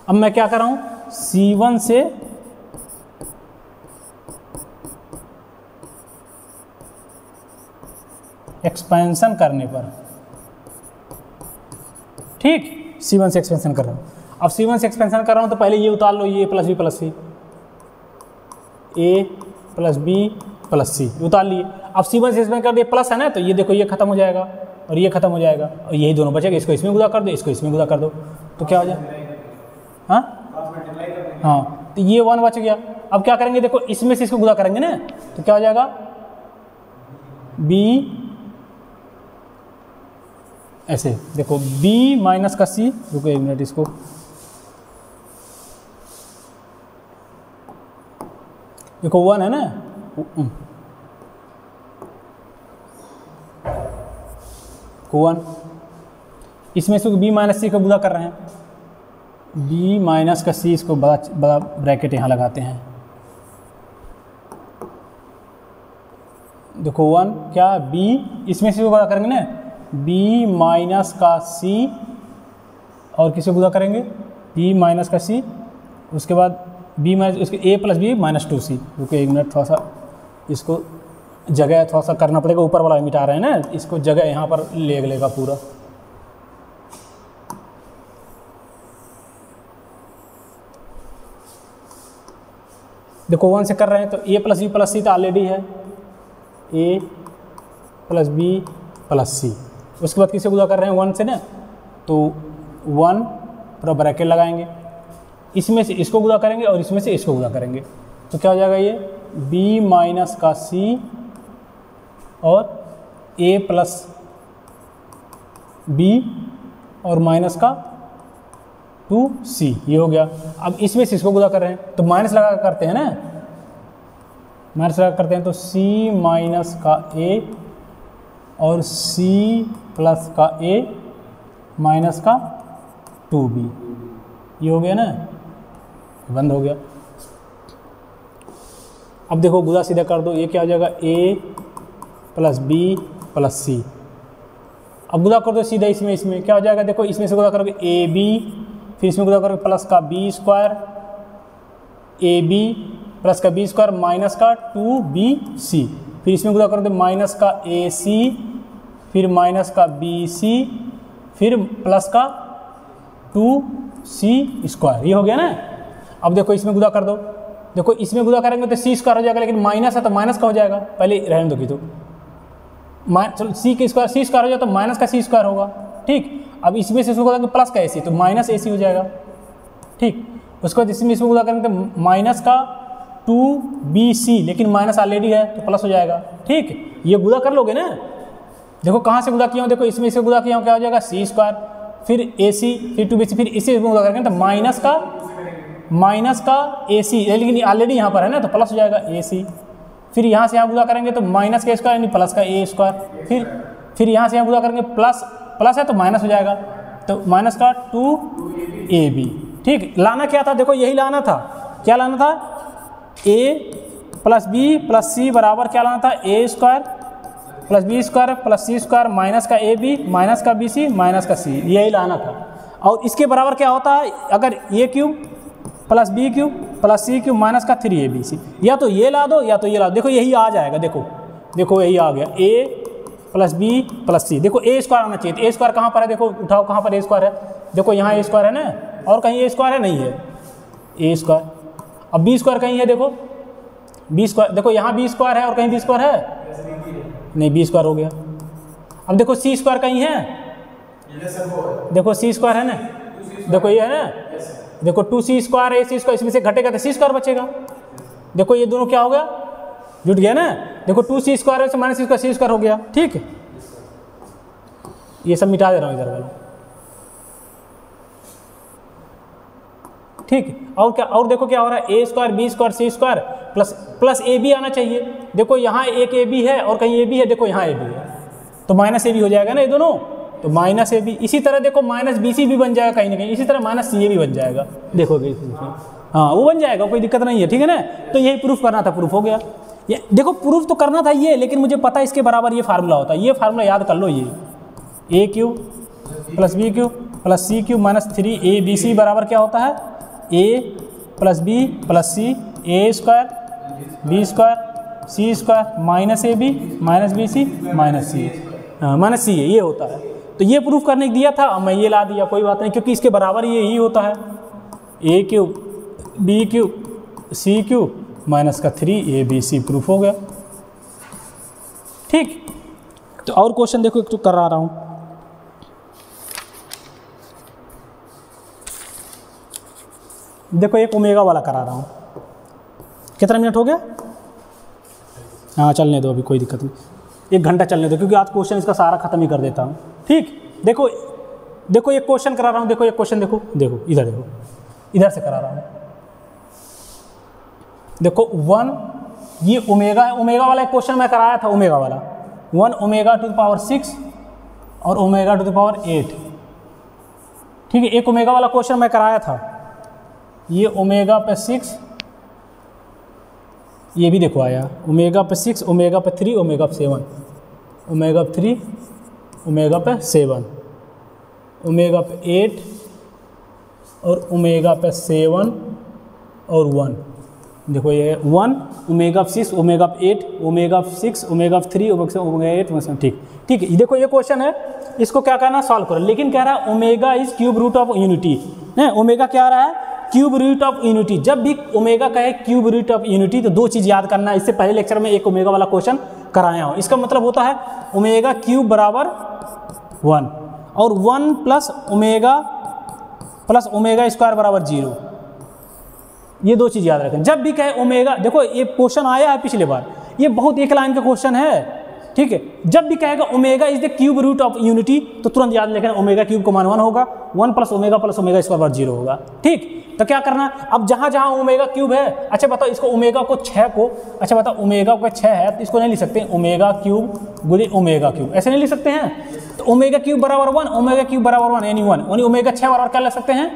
अब मैं क्या कर रहा हूँ, C1 से एक्सपेंशन करने पर, ठीक, C1 से एक्सपेंशन कर रहा हूँ। अब C1 से एक्सपेंशन कर रहा हूँ तो पहले ये उतार लो, ये plus B plus C, A plus B plus C उतार लिए। अब C1 से एक्सपेंशन कर दिए, प्लस है ना, तो ये देखो ये खत्म हो जाएगा और ये खत्म हो जाएगा और यही दोनों बचेगा। इसको इसमें गुणा कर दो, इसको इसमें गुणा कर दो, तो क्या हो जाएगा, हाँ, तो ये 1 बच गया। अब क्या करेंगे, देखो इसमें से इसको गुणा करेंगे ना, तो क्या हो जाएगा B, ऐसे देखो B माइनस का C, रुको 1 मिनट, इसको देखो 1 है ना, 1, इसमें से B माइनस C को गुणा कर रहे हैं, B माइनस का C, इसको बड़ा ब्रैकेट यहाँ लगाते हैं। देखो 1 क्या, B इसमें से गुणा करेंगे ना, B माइनस का C और किसे गुणा करेंगे, B माइनस का C, उसके बाद B माइनस उसके A plus B minus 2C। रुको 1 मिनट, थोड़ा सा इसको जगह थोड़ा सा करना पड़ेगा, ऊपर वाला मिटा रहे हैं ना, इसको जगह यहाँ पर ले लेगा पूरा। देखो 1 से कर रहे हैं तो A plus B plus C तो ऑलरेडी है, A plus B plus C। उसके बाद किसे गुणा कर रहे हैं 1 से ना, तो 1 पूरा ब्रैकेट लगाएंगे, इसमें से इसको गुणा करेंगे और इसमें से इसको गुणा करेंगे, तो क्या हो जाएगा, ये B माइनस का C और A प्लस B और माइनस का 2C, ये हो गया। अब इसमें से इसको गुणा कर रहे हैं तो माइनस लगा करते हैं ना, माइनस करते हैं तो c माइनस का a और c प्लस का a माइनस का 2b, ये हो गया ना, बंद हो गया। अब देखो गुदा सीधा कर दो, ये क्या हो जाएगा a plus b plus c। अब गुदा कर दो सीधा इसमें क्या हो जाएगा, देखो इसमें से गुदा करोगे ab, फिर इसमें गुदा करोगे प्लस का b स्क्वायर, ab प्लस का b स्क्वायर माइनस का 2bc, फिर इसमें गुदा करोगे माइनस का ac, फिर माइनस का bc, फिर प्लस का 2c स्क्वायर, ये हो गया ना। अब देखो इसमें गुदा कर दो, देखो इसमें गुदा करेंगे तो c स्क्वायर हो जाएगा, लेकिन माइनस है तो माइनस का हो जाएगा, पहले रहने दो कि तो चलो c स्क्वायर हो जाए तो माइनस का c स्क्वायर होगा, ठीक। अब इसमें से इसमें गुदा करेंगे प्लस का ac तो माइनस ac हो जाएगा, ठीक। उसके बाद इसमें गुदा करेंगे तो माइनस का 2bc, लेकिन माइनस ऑलरेडी है तो प्लस हो जाएगा, ठीक। ये गुदा कर लोगे ना, देखो कहाँ से गुदा किया हूँ, देखो इसमें से गुदा किया हूँ, क्या हो जाएगा c स्क्वायर, फिर ac, फिर 2bc, फिर इसे गुदा करेंगे तो माइनस का ac, लेकिन ऑलरेडी यहाँ पर है ना तो प्लस हो जाएगा ac, फिर यहाँ से यहाँ गुदा करेंगे तो माइनस का स्क्वायर यानी प्लस का a स्क्वायर, फिर यहाँ से यहाँ गुदा करेंगे प्लस है तो माइनस हो जाएगा, तो माइनस का 2ab, ठीक। लाना क्या था, देखो यही लाना था, क्या लाना था, a plus b plus c बराबर क्या लाना था, a square plus b square plus c square minus का ab माइनस का bc माइनस का c, यही लाना था। और इसके बराबर क्या होता है, अगर a cube plus b cube plus c cube minus का 3abc, या तो ये ला दो या तो ये ला दो, देखो यही आ जाएगा, देखो यही आ गया a plus b plus c। देखो a स्क्वायर आना चाहिए, तो a स्क्वायर कहाँ पर है, देखो उठाओ कहाँ पर a स्क्वायर है, देखो यहाँ a स्क्वायर है ना, और कहीं a स्क्वायर है, नहीं है a स्क्वायर। अब b स्क्वायर कहीं है, देखो b स्क्वायर, देखो यहाँ b स्क्वायर है और कहीं b स्क्वायर है, नहीं b स्क्वायर हो गया। अब देखो c स्क्वायर कहीं है, देखो c स्क्वायर है ना, देखो ये है ना, देखो 2c स्क्वायर है, c स्क्वायर, इसमें से घटेगा तो c स्क्वायर बचेगा, देखो ये दोनों क्या हो गया, जुट गया ना, देखो 2c स्क्वायर है माइनस c स्क्वायर हो गया, ठीक है। ये सब मिटा दे रहा हूँ इधर वाला, ठीक। और क्या, और देखो क्या हो रहा है, a square b square c square plus ab आना चाहिए, देखो यहाँ एक ab है और कहीं ab है, देखो यहाँ ab है तो माइनस ab हो जाएगा ना ये दोनों, तो माइनस ab। इसी तरह देखो माइनस bc भी बन जाएगा कहीं ना कहीं, इसी तरह माइनस ca भी बन जाएगा, देखोगे हाँ वो बन जाएगा, कोई दिक्कत नहीं है, ठीक है ना। तो यही प्रूफ करना था, प्रूफ हो गया। ये देखो प्रूफ तो करना था ये, लेकिन मुझे पता है इसके बराबर ये फार्मूला होता है, ये फार्मूला याद कर लो, ये a cube plus b cube plus c cube minus 3abc बराबर क्या होता है, a plus b plus c, a square b square c square minus ab minus bc minus c, ये होता है। तो ये प्रूफ करने दिया था, मैं ये ला दिया, कोई बात नहीं, क्योंकि इसके बराबर ये ही होता है, a cube b cube c cube minus का 3abc, प्रूफ हो गया, ठीक। तो और क्वेश्चन देखो एक तो कर रहा हूँ, देखो एक ओमेगा वाला करा रहा हूँ, कितना मिनट हो गया, हाँ चलने दो अभी, कोई दिक्कत नहीं, 1 घंटा चलने दो, क्योंकि आज क्वेश्चन इसका सारा खत्म ही कर देता हूँ, ठीक। देखो एक क्वेश्चन करा रहा हूँ, देखो एक क्वेश्चन, देखो इधर, देखो इधर से करा रहा हूँ, देखो 1, ये ओमेगा है, ओमेगा वाला एक क्वेश्चन मैं कराया था, ओमेगा वाला 1 ओमेगा टू द पावर 6 और ओमेगा टू द पावर 8, ठीक है। एक ओमेगा वाला क्वेश्चन मैं कराया था, ये ओमेगा पे 6, ये भी देखो आया ओमेगा पे 6, ओमेगा पे 3, ओमेगा पे 7, ओमेगा पे 3, ओमेगा पे 7, ओमेगा पे 8 और ओमेगा पे 7 और 1, देखो ये 1 ओमेगा पे 6, ओमेगा पे 8, ओमेगा पे 6, ओमेगा पे 3, ओमेगा 8, ओमेगा 7, ठीक है। देखो ये क्वेश्चन है, इसको क्या करना, सॉल्व करो, लेकिन कह रहा है omega is cube root of unity, है ओमेगा क्या आ रहा है, क्यूब रूट ऑफ यूनिटी। जब भी ओमेगा कहे क्यूब रूट ऑफ यूनिटी तो 2 चीज़ याद करना है, इससे पहले लेक्चर में एक ओमेगा वाला क्वेश्चन कराया हूँ, इसका मतलब होता है ओमेगा क्यूब बराबर 1 और 1 प्लस ओमेगा स्क्वायर बराबर 0, ये 2 चीज़ याद रखें। जब भी कहे ओमेगा, देखो ये क्वेश्चन आया है पिछले बार, ये बहुत एक लाइन का क्वेश्चन है, ठीक है। जब भी कहेगा omega is the cube root of unity तो तुरंत याद रखें ओमेगा क्यूब को मान 1 होगा, 1 प्लस ओमेगा स्क्वायर बराबर 0 होगा, ठीक। तो क्या करना, अब जहाँ जहाँ ओमेगा क्यूब है, अच्छा बताओ इसको ओमेगा को 6 को, अच्छा बताओ ओमेगा को 6 है तो इसको नहीं लिख सकते ओमेगा क्यूब गुणे ओमेगा क्यूब, ऐसे नहीं लिख सकते हैं। तो ओमेगा क्यूब बराबर 1, ओमेगा क्यूब बराबर 1 यानी 1, यानी ओमेगा 6 बराबर क्या लिख सकते हैं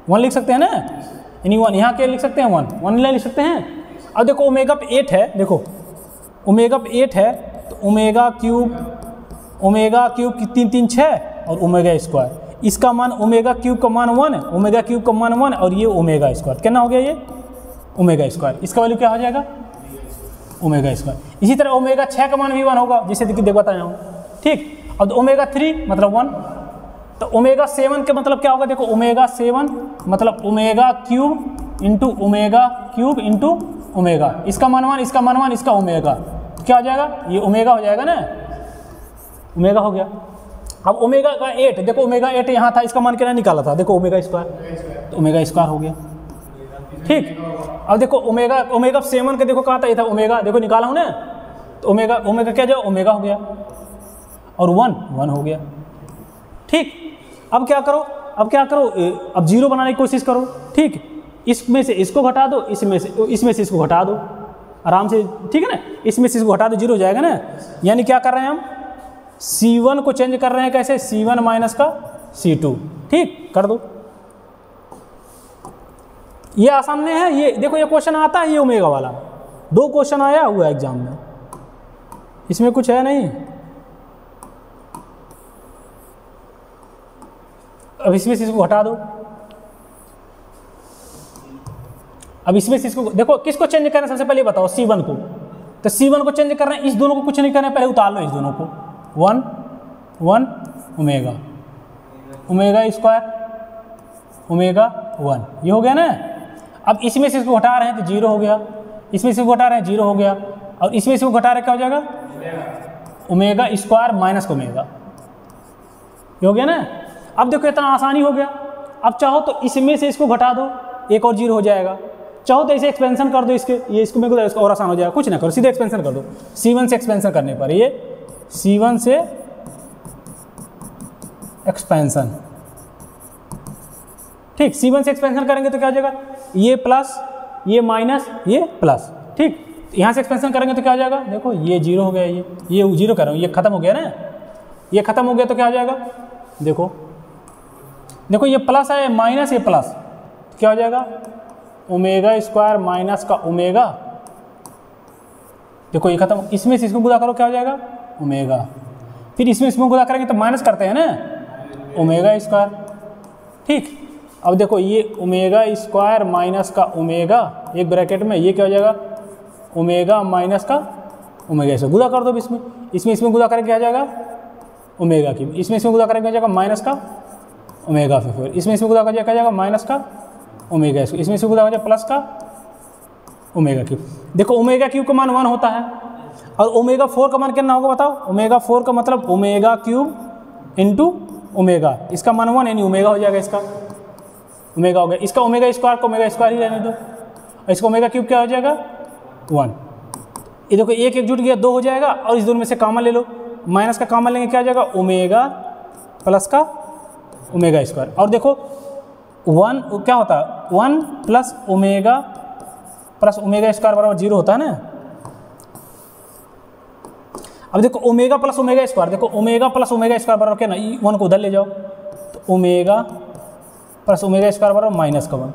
1 लिख सकते हैं ना, यानी 1 यहाँ क्या लिख सकते हैं 1 नहीं लिख सकते हैं। अब देखो ओमेगा पे 8 है, देखो ओमेगा पे 8 है तो ओमेगा क्यूब की 3 3 6 और ओमेगा स्क्वायर, इसका मान ओमेगा क्यूब का मान 1, ओमेगा क्यूब का मान 1 और ये ओमेगा स्क्वायर कितना हो गया, ये ओमेगा स्क्वायर, इसका वैल्यू क्या हो जाएगा ओमेगा स्क्वायर। इसी तरह ओमेगा 6 का मान भी 1 होगा, जिसे देख बताया हूँ, ठीक। अब ओमेगा 3 मतलब 1, तो ओमेगा 7 के मतलब क्या होगा, देखो ओमेगा 7 मतलब ओमेगा क्यूब इंटू ओमेगा, इसका मान 1, इसका मान 1, इसका ओमेगा, क्या हो जाएगा ये ओमेगा हो जाएगा ना, ओमेगा हो गया। अब ओमेगा का 8, देखो ओमेगा 8 यहाँ था, इसका मान कितना निकाला था, देखो ओमेगा स्क्वायर, तो ओमेगा स्क्वायर हो गया, ठीक। अब देखो ओमेगा 7 के देखो कहाँ था, ये था ओमेगा, देखो निकाला हूँ ना, तो ओमेगा क्या जो ओमेगा हो गया और 1 हो गया, ठीक। अब क्या करो, अब 0 बनाने की कोशिश करो, ठीक। इसमें से इसको घटा दो, इसमें से इसको घटा दो आराम से, ठीक है ना, इसमें से इसको घटा दो 0 हो जाएगा ना, यानी क्या कर रहे हैं हम C1 को चेंज कर रहे हैं, कैसे C1 माइनस का C2, ठीक कर दो। ये आसान नहीं है, ये देखो ये क्वेश्चन आता है, ये ओमेगा वाला 2 क्वेश्चन आया हुआ एग्जाम में, इसमें कुछ है नहीं। अब इसमें से इसको हटा दो, अब इसमें से इसको देखो, किसको चेंज करना है सबसे पहले बताओ, C1 को, तो C1 को चेंज करना है, इस दोनों को कुछ नहीं करना है, पहले उतार लो इस दोनों को, 1 ओमेगा स्क्वायर ओमेगा 1, ये हो गया ना। अब इसमें से इसको हटा रहे हैं तो 0 हो गया, इसमें से इसको हटा रहे हैं 0 हो गया, और इसमें से इसको घटा रहे क्या हो जाएगा ओमेगा स्क्वायर माइनस ओमेगा, ये हो गया ना। अब देखो इतना आसानी हो गया, अब चाहो तो इसमें से इसको घटा दो, एक और 0 हो जाएगा, चाहो तो इसे एक्सपेंशन कर दो इसके, ये इसको मेरे को इसको और आसान हो जाएगा, कुछ ना करो सीधे एक्सपेंशन कर दो, C1 से एक्सपेंशन करने पर ये C1 से एक्सपेंशन, ठीक। C1 से एक्सपेंशन करेंगे तो क्या हो जाएगा, ये प्लस ये माइनस ये प्लस, ठीक। यहाँ से एक्सपेंशन करेंगे तो क्या हो जाएगा, देखो ये 0 हो गया, ये 0 कर रहा हूँ, ये खत्म हो गया ना, ये खत्म हो गया तो क्या हो जाएगा, देखो ये प्लस है माइनस ये प्लस, तो क्या हो जाएगा ओमेगा स्क्वायर माइनस का ओमेगा, देखो ये खत्म, इसमें से इसको गुणा करो क्या हो जाएगा ओमेगा, फिर इसमें इसमें गुणा करेंगे तो माइनस करते हैं ना ओमेगा स्क्वायर, ठीक। अब देखो ये ओमेगा स्क्वायर माइनस का ओमेगा एक ब्रैकेट में, ये क्या हो जाएगा ओमेगा माइनस का ओमेगा, से गुणा कर दो, इसमें गुणा करेंगे क्या हो जाएगा ओमेगा क्यूब, इसमें गुणा करेंगे क्या हो जाएगा माइनस का ओमेगा, फिर इसमें गुणा कर क्या जाएगा माइनस का ओमेगा, इसमें से गुणा हो जाएगा प्लस का ओमेगा क्यूब। देखो ओमेगा क्यूब का मान 1 होता है, और ओमेगा 4 का मान कितना होगा बताओ, ओमेगा 4 का मतलब ओमेगा क्यूब इंटू ओमेगा, इसका मान 1 यानी ओमेगा हो जाएगा, इसका ओमेगा हो गया, इसका ओमेगा स्क्वायर को ओमेगा स्क्वायर ही रहने दो, और इसका ओमेगा क्यूब क्या हो जाएगा 1, ये देखो एक जुट गया 2 हो जाएगा, और इस दोनों में से कॉमन ले लो, माइनस का कॉमन लेंगे क्या हो जाएगा ओमेगा प्लस का ओमेगा स्क्वायर, और देखो 1 क्या होता है 1 प्लस ओमेगा स्क्वायर बराबर 0 होता है ना। अब देखो ओमेगा प्लस ओमेगा स्क्वायर, देखो ओमेगा प्लस ओमेगा स्क्वायर बराबर क्या ना, 1 को उधर ले जाओ, तो ओमेगा प्लस ओमेगा स्क्वायर बराबर माइनस का 1,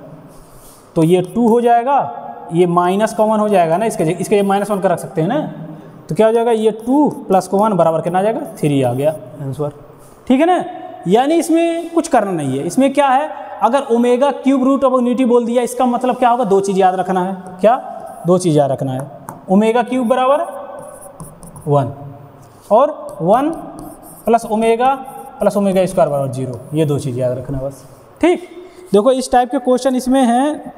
तो ये 2 हो जाएगा, ये माइनस का 1 हो जाएगा ना, इसके ये -1 का रख सकते हैं ना, तो क्या हो जाएगा ये 2 प्लस का 1 बराबर कितना आ जाएगा 3 आ गया आंसर, ठीक है ना। यानी इसमें कुछ करना नहीं है, इसमें क्या है, अगर omega cube root of unity बोल दिया, इसका मतलब क्या होगा, 2 चीज़ याद रखना है, क्या 2 चीज़ याद रखना है, ओमेगा क्यूब बराबर 1 और 1 प्लस ओमेगा स्क्वायर बराबर 0, ये 2 चीज़ याद रखना बस, ठीक। देखो इस टाइप के क्वेश्चन इसमें हैं,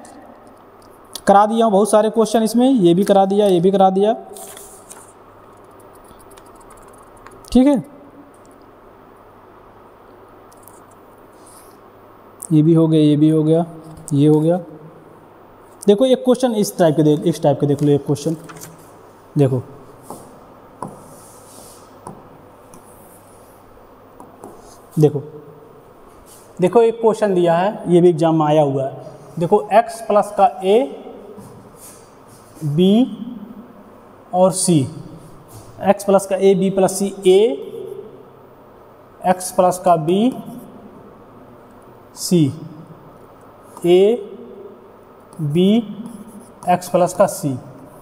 करा दिया बहुत सारे क्वेश्चन इसमें, ये भी करा दिया, ये भी करा दिया, ठीक है, ये भी हो गया, ये भी हो गया, ये हो गया। देखो एक क्वेश्चन इस टाइप के देख लो, एक क्वेश्चन देखो एक क्वेश्चन दिया है, ये भी एग्जाम में आया हुआ है, देखो x प्लस का a, b और c, x प्लस का a, b plus c, a, x plus का b, c, a, b, x plus का c,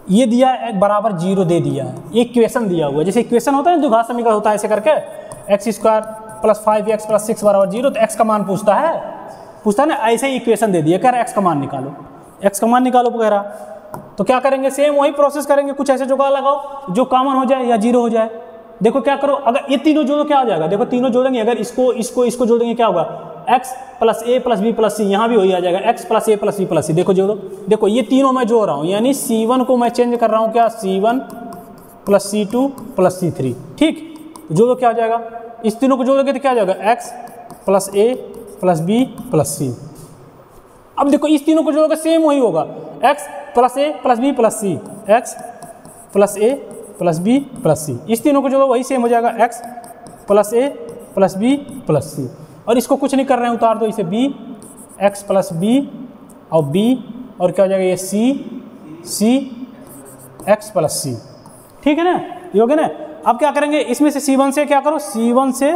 ये दिया है बराबर 0 दे दिया है। ये इक्वेशन दिया हुआ है, जैसे इक्वेशन होता है जो घात समीकरण होता है ऐसे करके, x square plus 5x plus 6 बराबर 0, तो x का मान पूछता है ना, ऐसे ही इक्वेशन दे दिया, कह रहा है x का मान निकालो, x का मान निकालो कह रहा। तो क्या करेंगे, सेम वही प्रोसेस करेंगे, कुछ ऐसे जुगाड़ लगाओ जो कॉमन हो जाए या 0 हो जाए। देखो क्या करो, अगर ये तीनों जोड़ो क्या आ जाएगा, देखो तीनों जोड़ेंगे, अगर इसको जोड़ेंगे क्या होगा, x plus a plus b plus c, यहाँ भी वही आ जाएगा x plus a plus b plus c। देखो जोड़ो, देखो ये तीनों मैं जोड़ रहा हूँ, यानी c1 को मैं चेंज कर रहा हूँ क्या, c1 plus c2 plus c3, ठीक। जोड़ो क्या हो जाएगा, इस तीनों को जोड़ोगे तो क्या हो जाएगा, x plus a plus b plus c। अब देखो इस तीनों को जोड़ोगे सेम वही होगा, x plus a plus b plus c, x plus a plus b plus c, इस तीनों को जोड़ो वही सेम हो जाएगा, x plus a plus b plus c। और इसको कुछ नहीं कर रहे हैं, उतार दो इसे, b x प्लस b और b, और क्या हो जाएगा ये c x प्लस c, ठीक है ना, ये हो गया ना। अब क्या करेंगे, इसमें से c1 से क्या करो, c1 से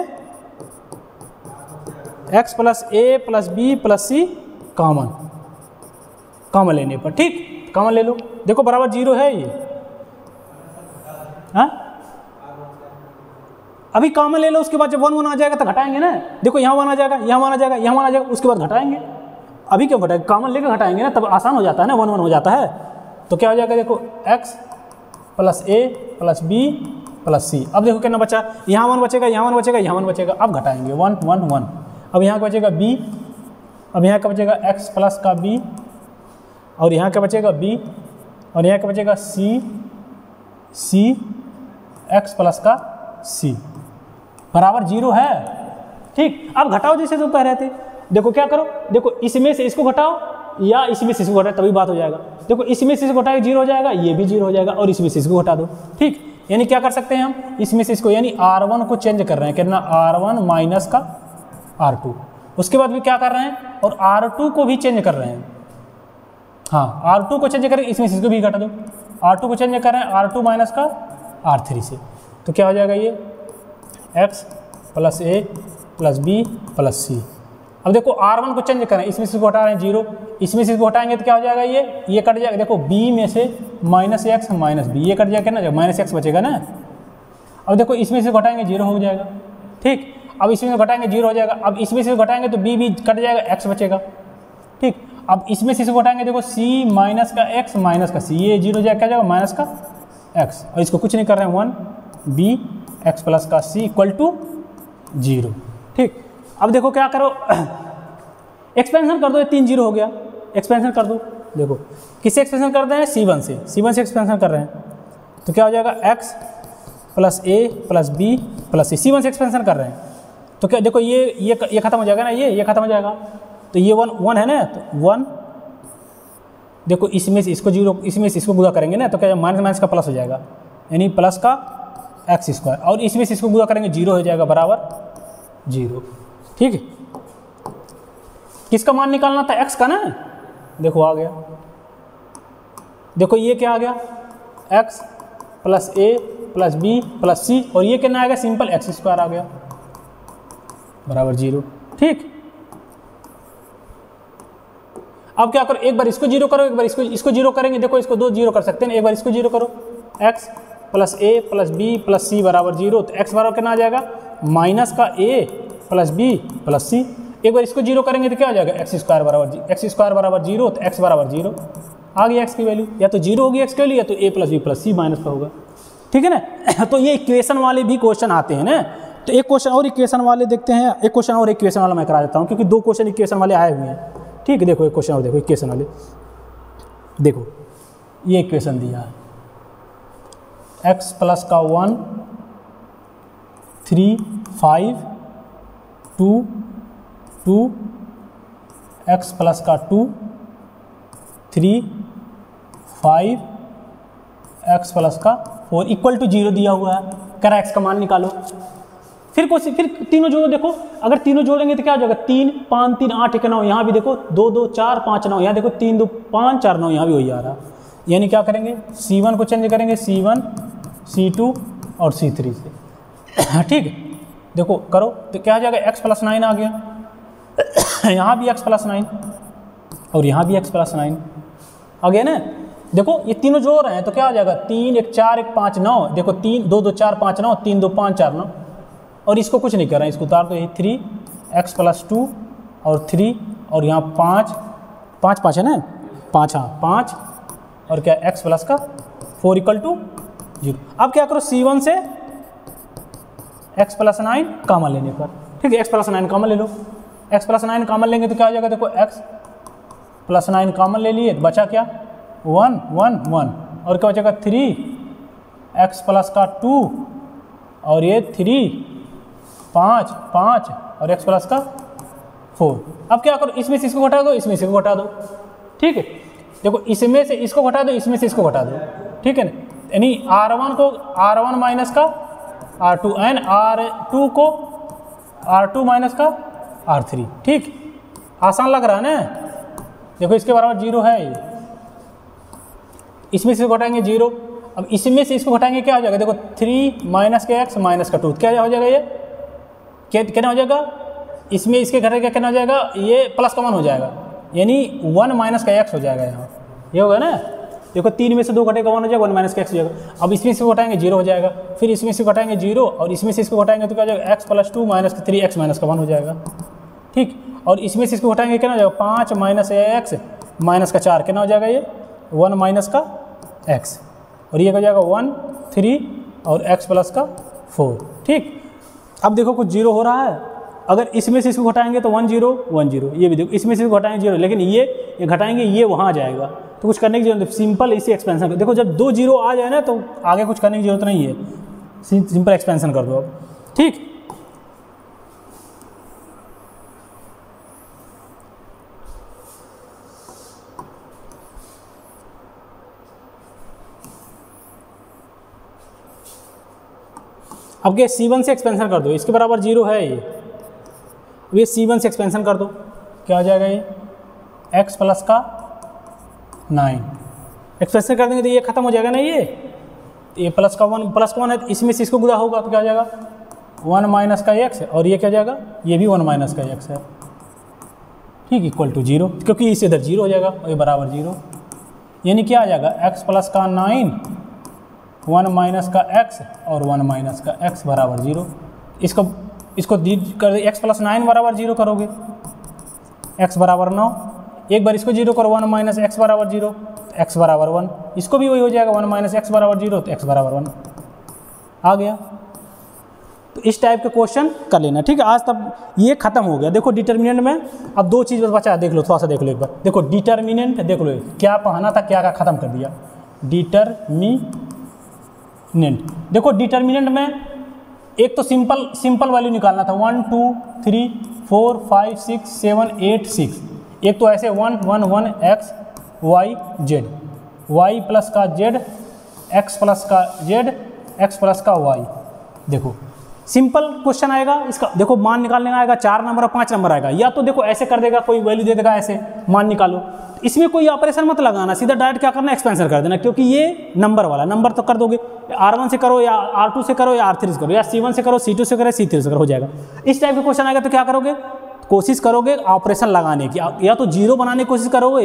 x plus a plus b plus c common लेने पर, ठीक, कॉमन ले लो। देखो बराबर 0 है ये, हाँ अभी कॉमन ले लो, उसके बाद जब 1 1 आ जाएगा तो घटाएंगे ना। देखो यहाँ 1 आ जाएगा, यहाँ 1 आ जाएगा, यहाँ 1 आ जाएगा, उसके बाद घटाएंगे। अभी क्यों घटाएंगे, कॉमन लेकर घटाएंगे ना, तब आसान हो जाता है ना, 1 1 हो जाता है। तो क्या हो जाएगा, देखो x plus a plus b plus c। अब देखो कितना बचा, यहाँ 1 बचेगा, यहाँ 1 बचेगा, यहाँ 1 बचेगा, अब घटाएंगे 1 1 1। अब यहाँ का बचेगा b, अब यहाँ का बचेगा x प्लस का b, और यहाँ का बचेगा b, और यहाँ का बचेगा c x प्लस का c बराबर 0 है, ठीक। अब घटाओ जैसे जो कह रहे थे, देखो क्या करो, देखो इसमें से इसको घटाओ या इसमें से इसको घटाओ, तभी बात हो जाएगा। देखो इसमें से इसको घटाए 0 हो जाएगा, ये भी 0 हो जाएगा, और इसमें से इसको घटा दो, ठीक। यानी क्या कर सकते हैं हम, इसमें से इसको, यानी R1 को चेंज कर रहे हैं, कितना R1 माइनस का R2, उसके बाद भी क्या कर रहे हैं, और R2 को भी चेंज कर रहे हैं, हाँ R2 को चेंज करें, इसमें से इसको भी घटा दो, R2 को चेंज कर रहे हैं R2 माइनस का R3 से। तो क्या हो जाएगा ये x plus a plus b plus c। अब देखो R1 को चेंज करें, इसमें से घटा रहे हैं 0, इसमें से घटाएंगे तो क्या हो जाएगा, ये कट जाएगा। देखो b में से माइनस एक्स माइनस बी, ये कट जाएगा ना, माइनस एक्स बचेगा ना। अब देखो इसमें से घटाएंगे 0 हो जाएगा, ठीक। अब इसमें से घटाएंगे 0 हो जाएगा, अब इसमें से घटाएंगे तो b भी कट जाएगा, x बचेगा, ठीक। अब इसमें से घटाएंगे, देखो c माइनस का x माइनस का c, ये 0 जाएगा, क्या जाएगा माइनस का x, और इसको कुछ नहीं कर रहे हैं, 1 b x प्लस का c इक्वल टू 0, ठीक। अब देखो क्या करो, एक्सपेंशन कर दो, ये 3 0 हो गया, एक्सपेंशन कर दो। देखो किससे एक्सपेंशन कर रहे हैं, c1 से एक्सपेंशन कर रहे हैं, तो क्या हो जाएगा x plus a plus b plus c, c1 से एक्सपेंशन कर रहे हैं, तो क्या देखो ये खत्म हो जाएगा ना, ये खत्म हो जाएगा, तो ये 1 है ना, तो 1, देखो इसमें से इसको 0, इसमें से इसको गुणा करेंगे ना, तो क्या माइनस माइनस का प्लस हो जाएगा, यानी प्लस का एक्स स्क्वायर, और इसमें से इसको गुणा करेंगे 0 हो जाएगा, बराबर 0, ठीक है। किसका मान निकालना था, x का ना, देखो आ गया, देखो ये क्या आ गया, x plus a plus b plus c, और ये कितना आएगा, सिंपल एक्स स्क्वायर आ गया, बराबर 0, ठीक। अब क्या करो, एक बार इसको 0 करो, एक बार इसको 0 करेंगे, देखो इसको 2 0 कर सकते हैं, एक बार इसको 0 करो, x plus a plus b plus c बराबर 0, तो x बराबर कितना आ जाएगा, माइनस का a plus b plus c। एक बार इसको 0 करेंगे तो क्या हो जाएगा, एक्स स्क्वायर बराबर 0, तो x बराबर 0 आ गया, x की वैल्यू या तो 0 होगी x के लिए, या तो a plus b plus c minus का होगा, ठीक है ना। तो ये इक्वेशन वाले भी क्वेश्चन आते हैं ना, तो एक क्वेश्चन और इक्वेशन वाले देखते हैं, एक क्वेश्चन और इक्वेशन वाला मैं करा देता हूँ, क्योंकि 2 क्वेश्चन इक्वेशन वाले आए हुए हैं, ठीक है। देखो एक क्वेश्चन और देखो इक्वेशन वाले, देखो ये इक्वेशन दिया है, x प्लस का 1 3 5 2 2 x प्लस का 2 3 5 x प्लस का 4 इक्वल टू 0 दिया हुआ है, कह रहा x का मान निकालो। फिर तीनों जोड़ो, देखो अगर तीनों जोड़ेंगे तो क्या हो जाएगा, 3 5 3 8 1 9, यहाँ भी देखो 2 2 4 5 9, यहाँ देखो 3 2 5 4 9, यहाँ भी वही आ रहा। यानी क्या करेंगे, C1 को चेंज करेंगे C1 C2 और C3 से। ठीक है, देखो करो तो क्या हो जाएगा, x + 9 आ गया, यहाँ भी x + 9 और यहाँ भी x + 9 आ गया ना। देखो ये तीनों जोड़ रहे हैं तो क्या हो जाएगा, 3 1 4 1 5 9, देखो 3 2 2 4 5 9, 3 2 5 4 9, और इसको कुछ नहीं कर रहे हैं, इसको उतार दो, ये 3 x + 2 और 3 और यहाँ 5 5 5 है ना, 5, हाँ 5 और क्या x प्लस का 4 = 0। अब क्या करो, C1 से x + 9 कॉमन लेने पर, ठीक है, x + 9 कॉमन ले लो, x + 9 कॉमन लेंगे तो क्या हो जाएगा, देखो x + 9 कॉमन ले लिए, बचा क्या 1 1 1, और क्या बचेगा 3 x + 2 और ये 3 5 5 और x + 4। अब क्या करो, इसमें से इसको घटा दो, इसमें से इसको घटा दो, ठीक है, देखो इसमें से इसको घटा दो, इसमें से इसको घटा दो, ठीक है ना, यानी R1 को R1 माइनस का R2 एंड R2 को R2 माइनस का R3, ठीक, आसान लग रहा है ना। देखो इसके बराबर 0 है ये, इसमें से इसको घटाएंगे 0, अब इसमें से इसको घटाएंगे क्या हो जाएगा, देखो 3 माइनस का x माइनस का 2, क्या हो जाएगा, ये कितना हो जाएगा, इसमें इसके घटेगा कितना हो जाएगा, ये प्लस कॉमन हो जाएगा, यानी 1 माइनस का x हो जाएगा, यहाँ ये होगा ना। देखो 3 में से 2 घटेगा 1 हो जाएगा, 1 माइनस का x हो जाएगा। अब इसमें से घटाएंगे 0 हो जाएगा, फिर इसमें से घटाएंगे 0 और इसमें से इसको घटाएंगे तो क्या हो जाएगा, x + 2 माइनस 3x माइनस का 1 हो जाएगा, ठीक, और इसमें से इसको घटाएंगे कितना हो जाएगा, 5 माइनस x माइनस का 4, कितना हो जाएगा, ये 1 माइनस का x, और ये हो जाएगा 1 3 और x + का 4, ठीक। अब देखो कुछ 0 हो रहा है, अगर इसमें से इसको घटाएंगे तो 1 0 1 0, ये भी देखो इसमें से घटाएंगे 0, लेकिन ये घटाएंगे ये वहाँ आ जाएगा, तो कुछ करने की जरूरत नहीं, सिंपल इसी एक्सपेंशन कर, देखो जब 2 0 आ जाए ना तो आगे कुछ करने की जरूरत नहीं है, सिंपल एक्सपेंशन कर दो अब, ठीक। अब क्या C1 से एक्सपेंशन कर दो, इसके बराबर 0 है ये C1 से एक्सपेंशन कर दो, क्या हो जाएगा, ये x + का 9, एक्सपेंशन कर देंगे तो ये खत्म हो जाएगा ना, ये प्लस का 1 है, इसमें से इसको गुणा होगा तो क्या हो जाएगा 1 माइनस का x, और ये क्या जाएगा, ये भी 1 माइनस का x है, ठीक, = 0, क्योंकि इसे इधर 0 हो जाएगा और ये बराबर 0, यानी क्या आ जाएगा, x + का 9 1 माइनस का x और 1 माइनस का x बराबर 0। इसको कर दे, x + 9 बराबर 0 करोगे, x बराबर 9, एक बार इसको 0 करो, 1 माइनस x बराबर 0, x बराबर 1, इसको भी वही हो जाएगा, 1 माइनस x बराबर 0 तो x बराबर 1 आ गया। तो इस टाइप के क्वेश्चन कर लेना, ठीक है। आज तब ये खत्म हो गया। देखो डिटर्मिनेंट में अब 2 चीज़ बस बचा है, देख लो, थोड़ा सा देख लो एक बार। देखो डिटर्मिनेंट देख लो, क्या पढ़ाना था क्या ख़त्म कर दिया। डिटर्मिनेंट, देखो डिटर्मिनेंट में एक तो सिंपल वैल्यू निकालना था, 1 2 3 4 5 6 7 8 6। एक तो ऐसे 1 1 1 x y z, y plus का z, x प्लस का z, x प्लस का y। देखो सिंपल क्वेश्चन आएगा इसका, देखो मान निकालने का आएगा 4 नंबर और 5 नंबर आएगा, या तो देखो ऐसे कर देगा, कोई वैल्यू दे देगा, ऐसे मान निकालो। इसमें कोई ऑपरेशन मत लगाना, सीधा डायरेक्ट क्या करना, एक्सपेंशन कर देना, क्योंकि ये नंबर वाला नंबर तो कर दोगे, R1 से करो या R2 से करो या R3 से करो या C1 से करो, C2 से करो, C3 से करो, हो जाएगा। इस टाइप का क्वेश्चन आएगा तो क्या करोगे, कोशिश करोगे ऑपरेशन लगाने की, या तो जीरो बनाने की कोशिश करोगे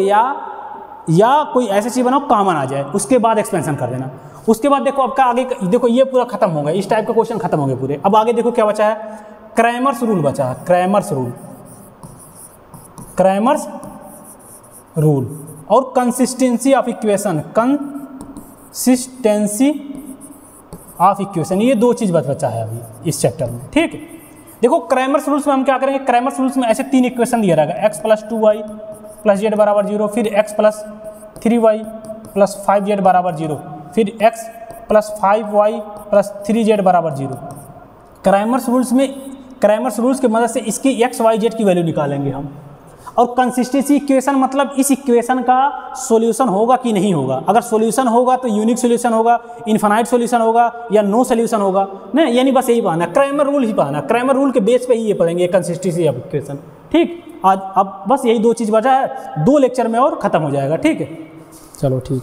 या कोई ऐसी चीज़ बनाओ कॉमन आ जाए, उसके बाद एक्सपेंशन कर देना। उसके बाद देखो आपका आगे, देखो ये पूरा खत्म हो गया, इस टाइप के क्वेश्चन खत्म हो गए पूरे। अब आगे देखो क्या बचा है, क्रैमर्स रूल बचा है, क्रैमर्स रूल और कंसिस्टेंसी ऑफ इक्वेशन, ये 2 चीज़ बचा है अभी इस चैप्टर में, ठीक है। देखो क्रैमर्स रूल्स में हम क्या करेंगे, क्रैमर्स रूल्स में ऐसे 3 इक्वेशन दिया रहेगा, x + 2y + z बराबर 0, फिर x + 3y + 5z बराबर 0, फिर x + 5y + 3z बराबर 0। क्रैमर्स रूल्स की मदद से इसकी x y z की वैल्यू निकालेंगे हम। और कंसिस्टेंसी इक्वेशन मतलब इस इक्वेशन का सॉल्यूशन होगा कि नहीं होगा। अगर सॉल्यूशन होगा तो यूनिक सॉल्यूशन होगा, इनफाइनाइट सॉल्यूशन होगा या नो सॉल्यूशन होगा ना, यानी बस यही पाना, क्रैमर रूल ही पाना, क्रैमर रूल के बेस पे ही ये पढ़ेंगे कंसिस्टेंसी ऑफ इक्वेशन। ठीक, आज अब बस यही 2 चीज़ बचा है, 2 लेक्चर में और ख़त्म हो जाएगा। ठीक है, चलो ठीक।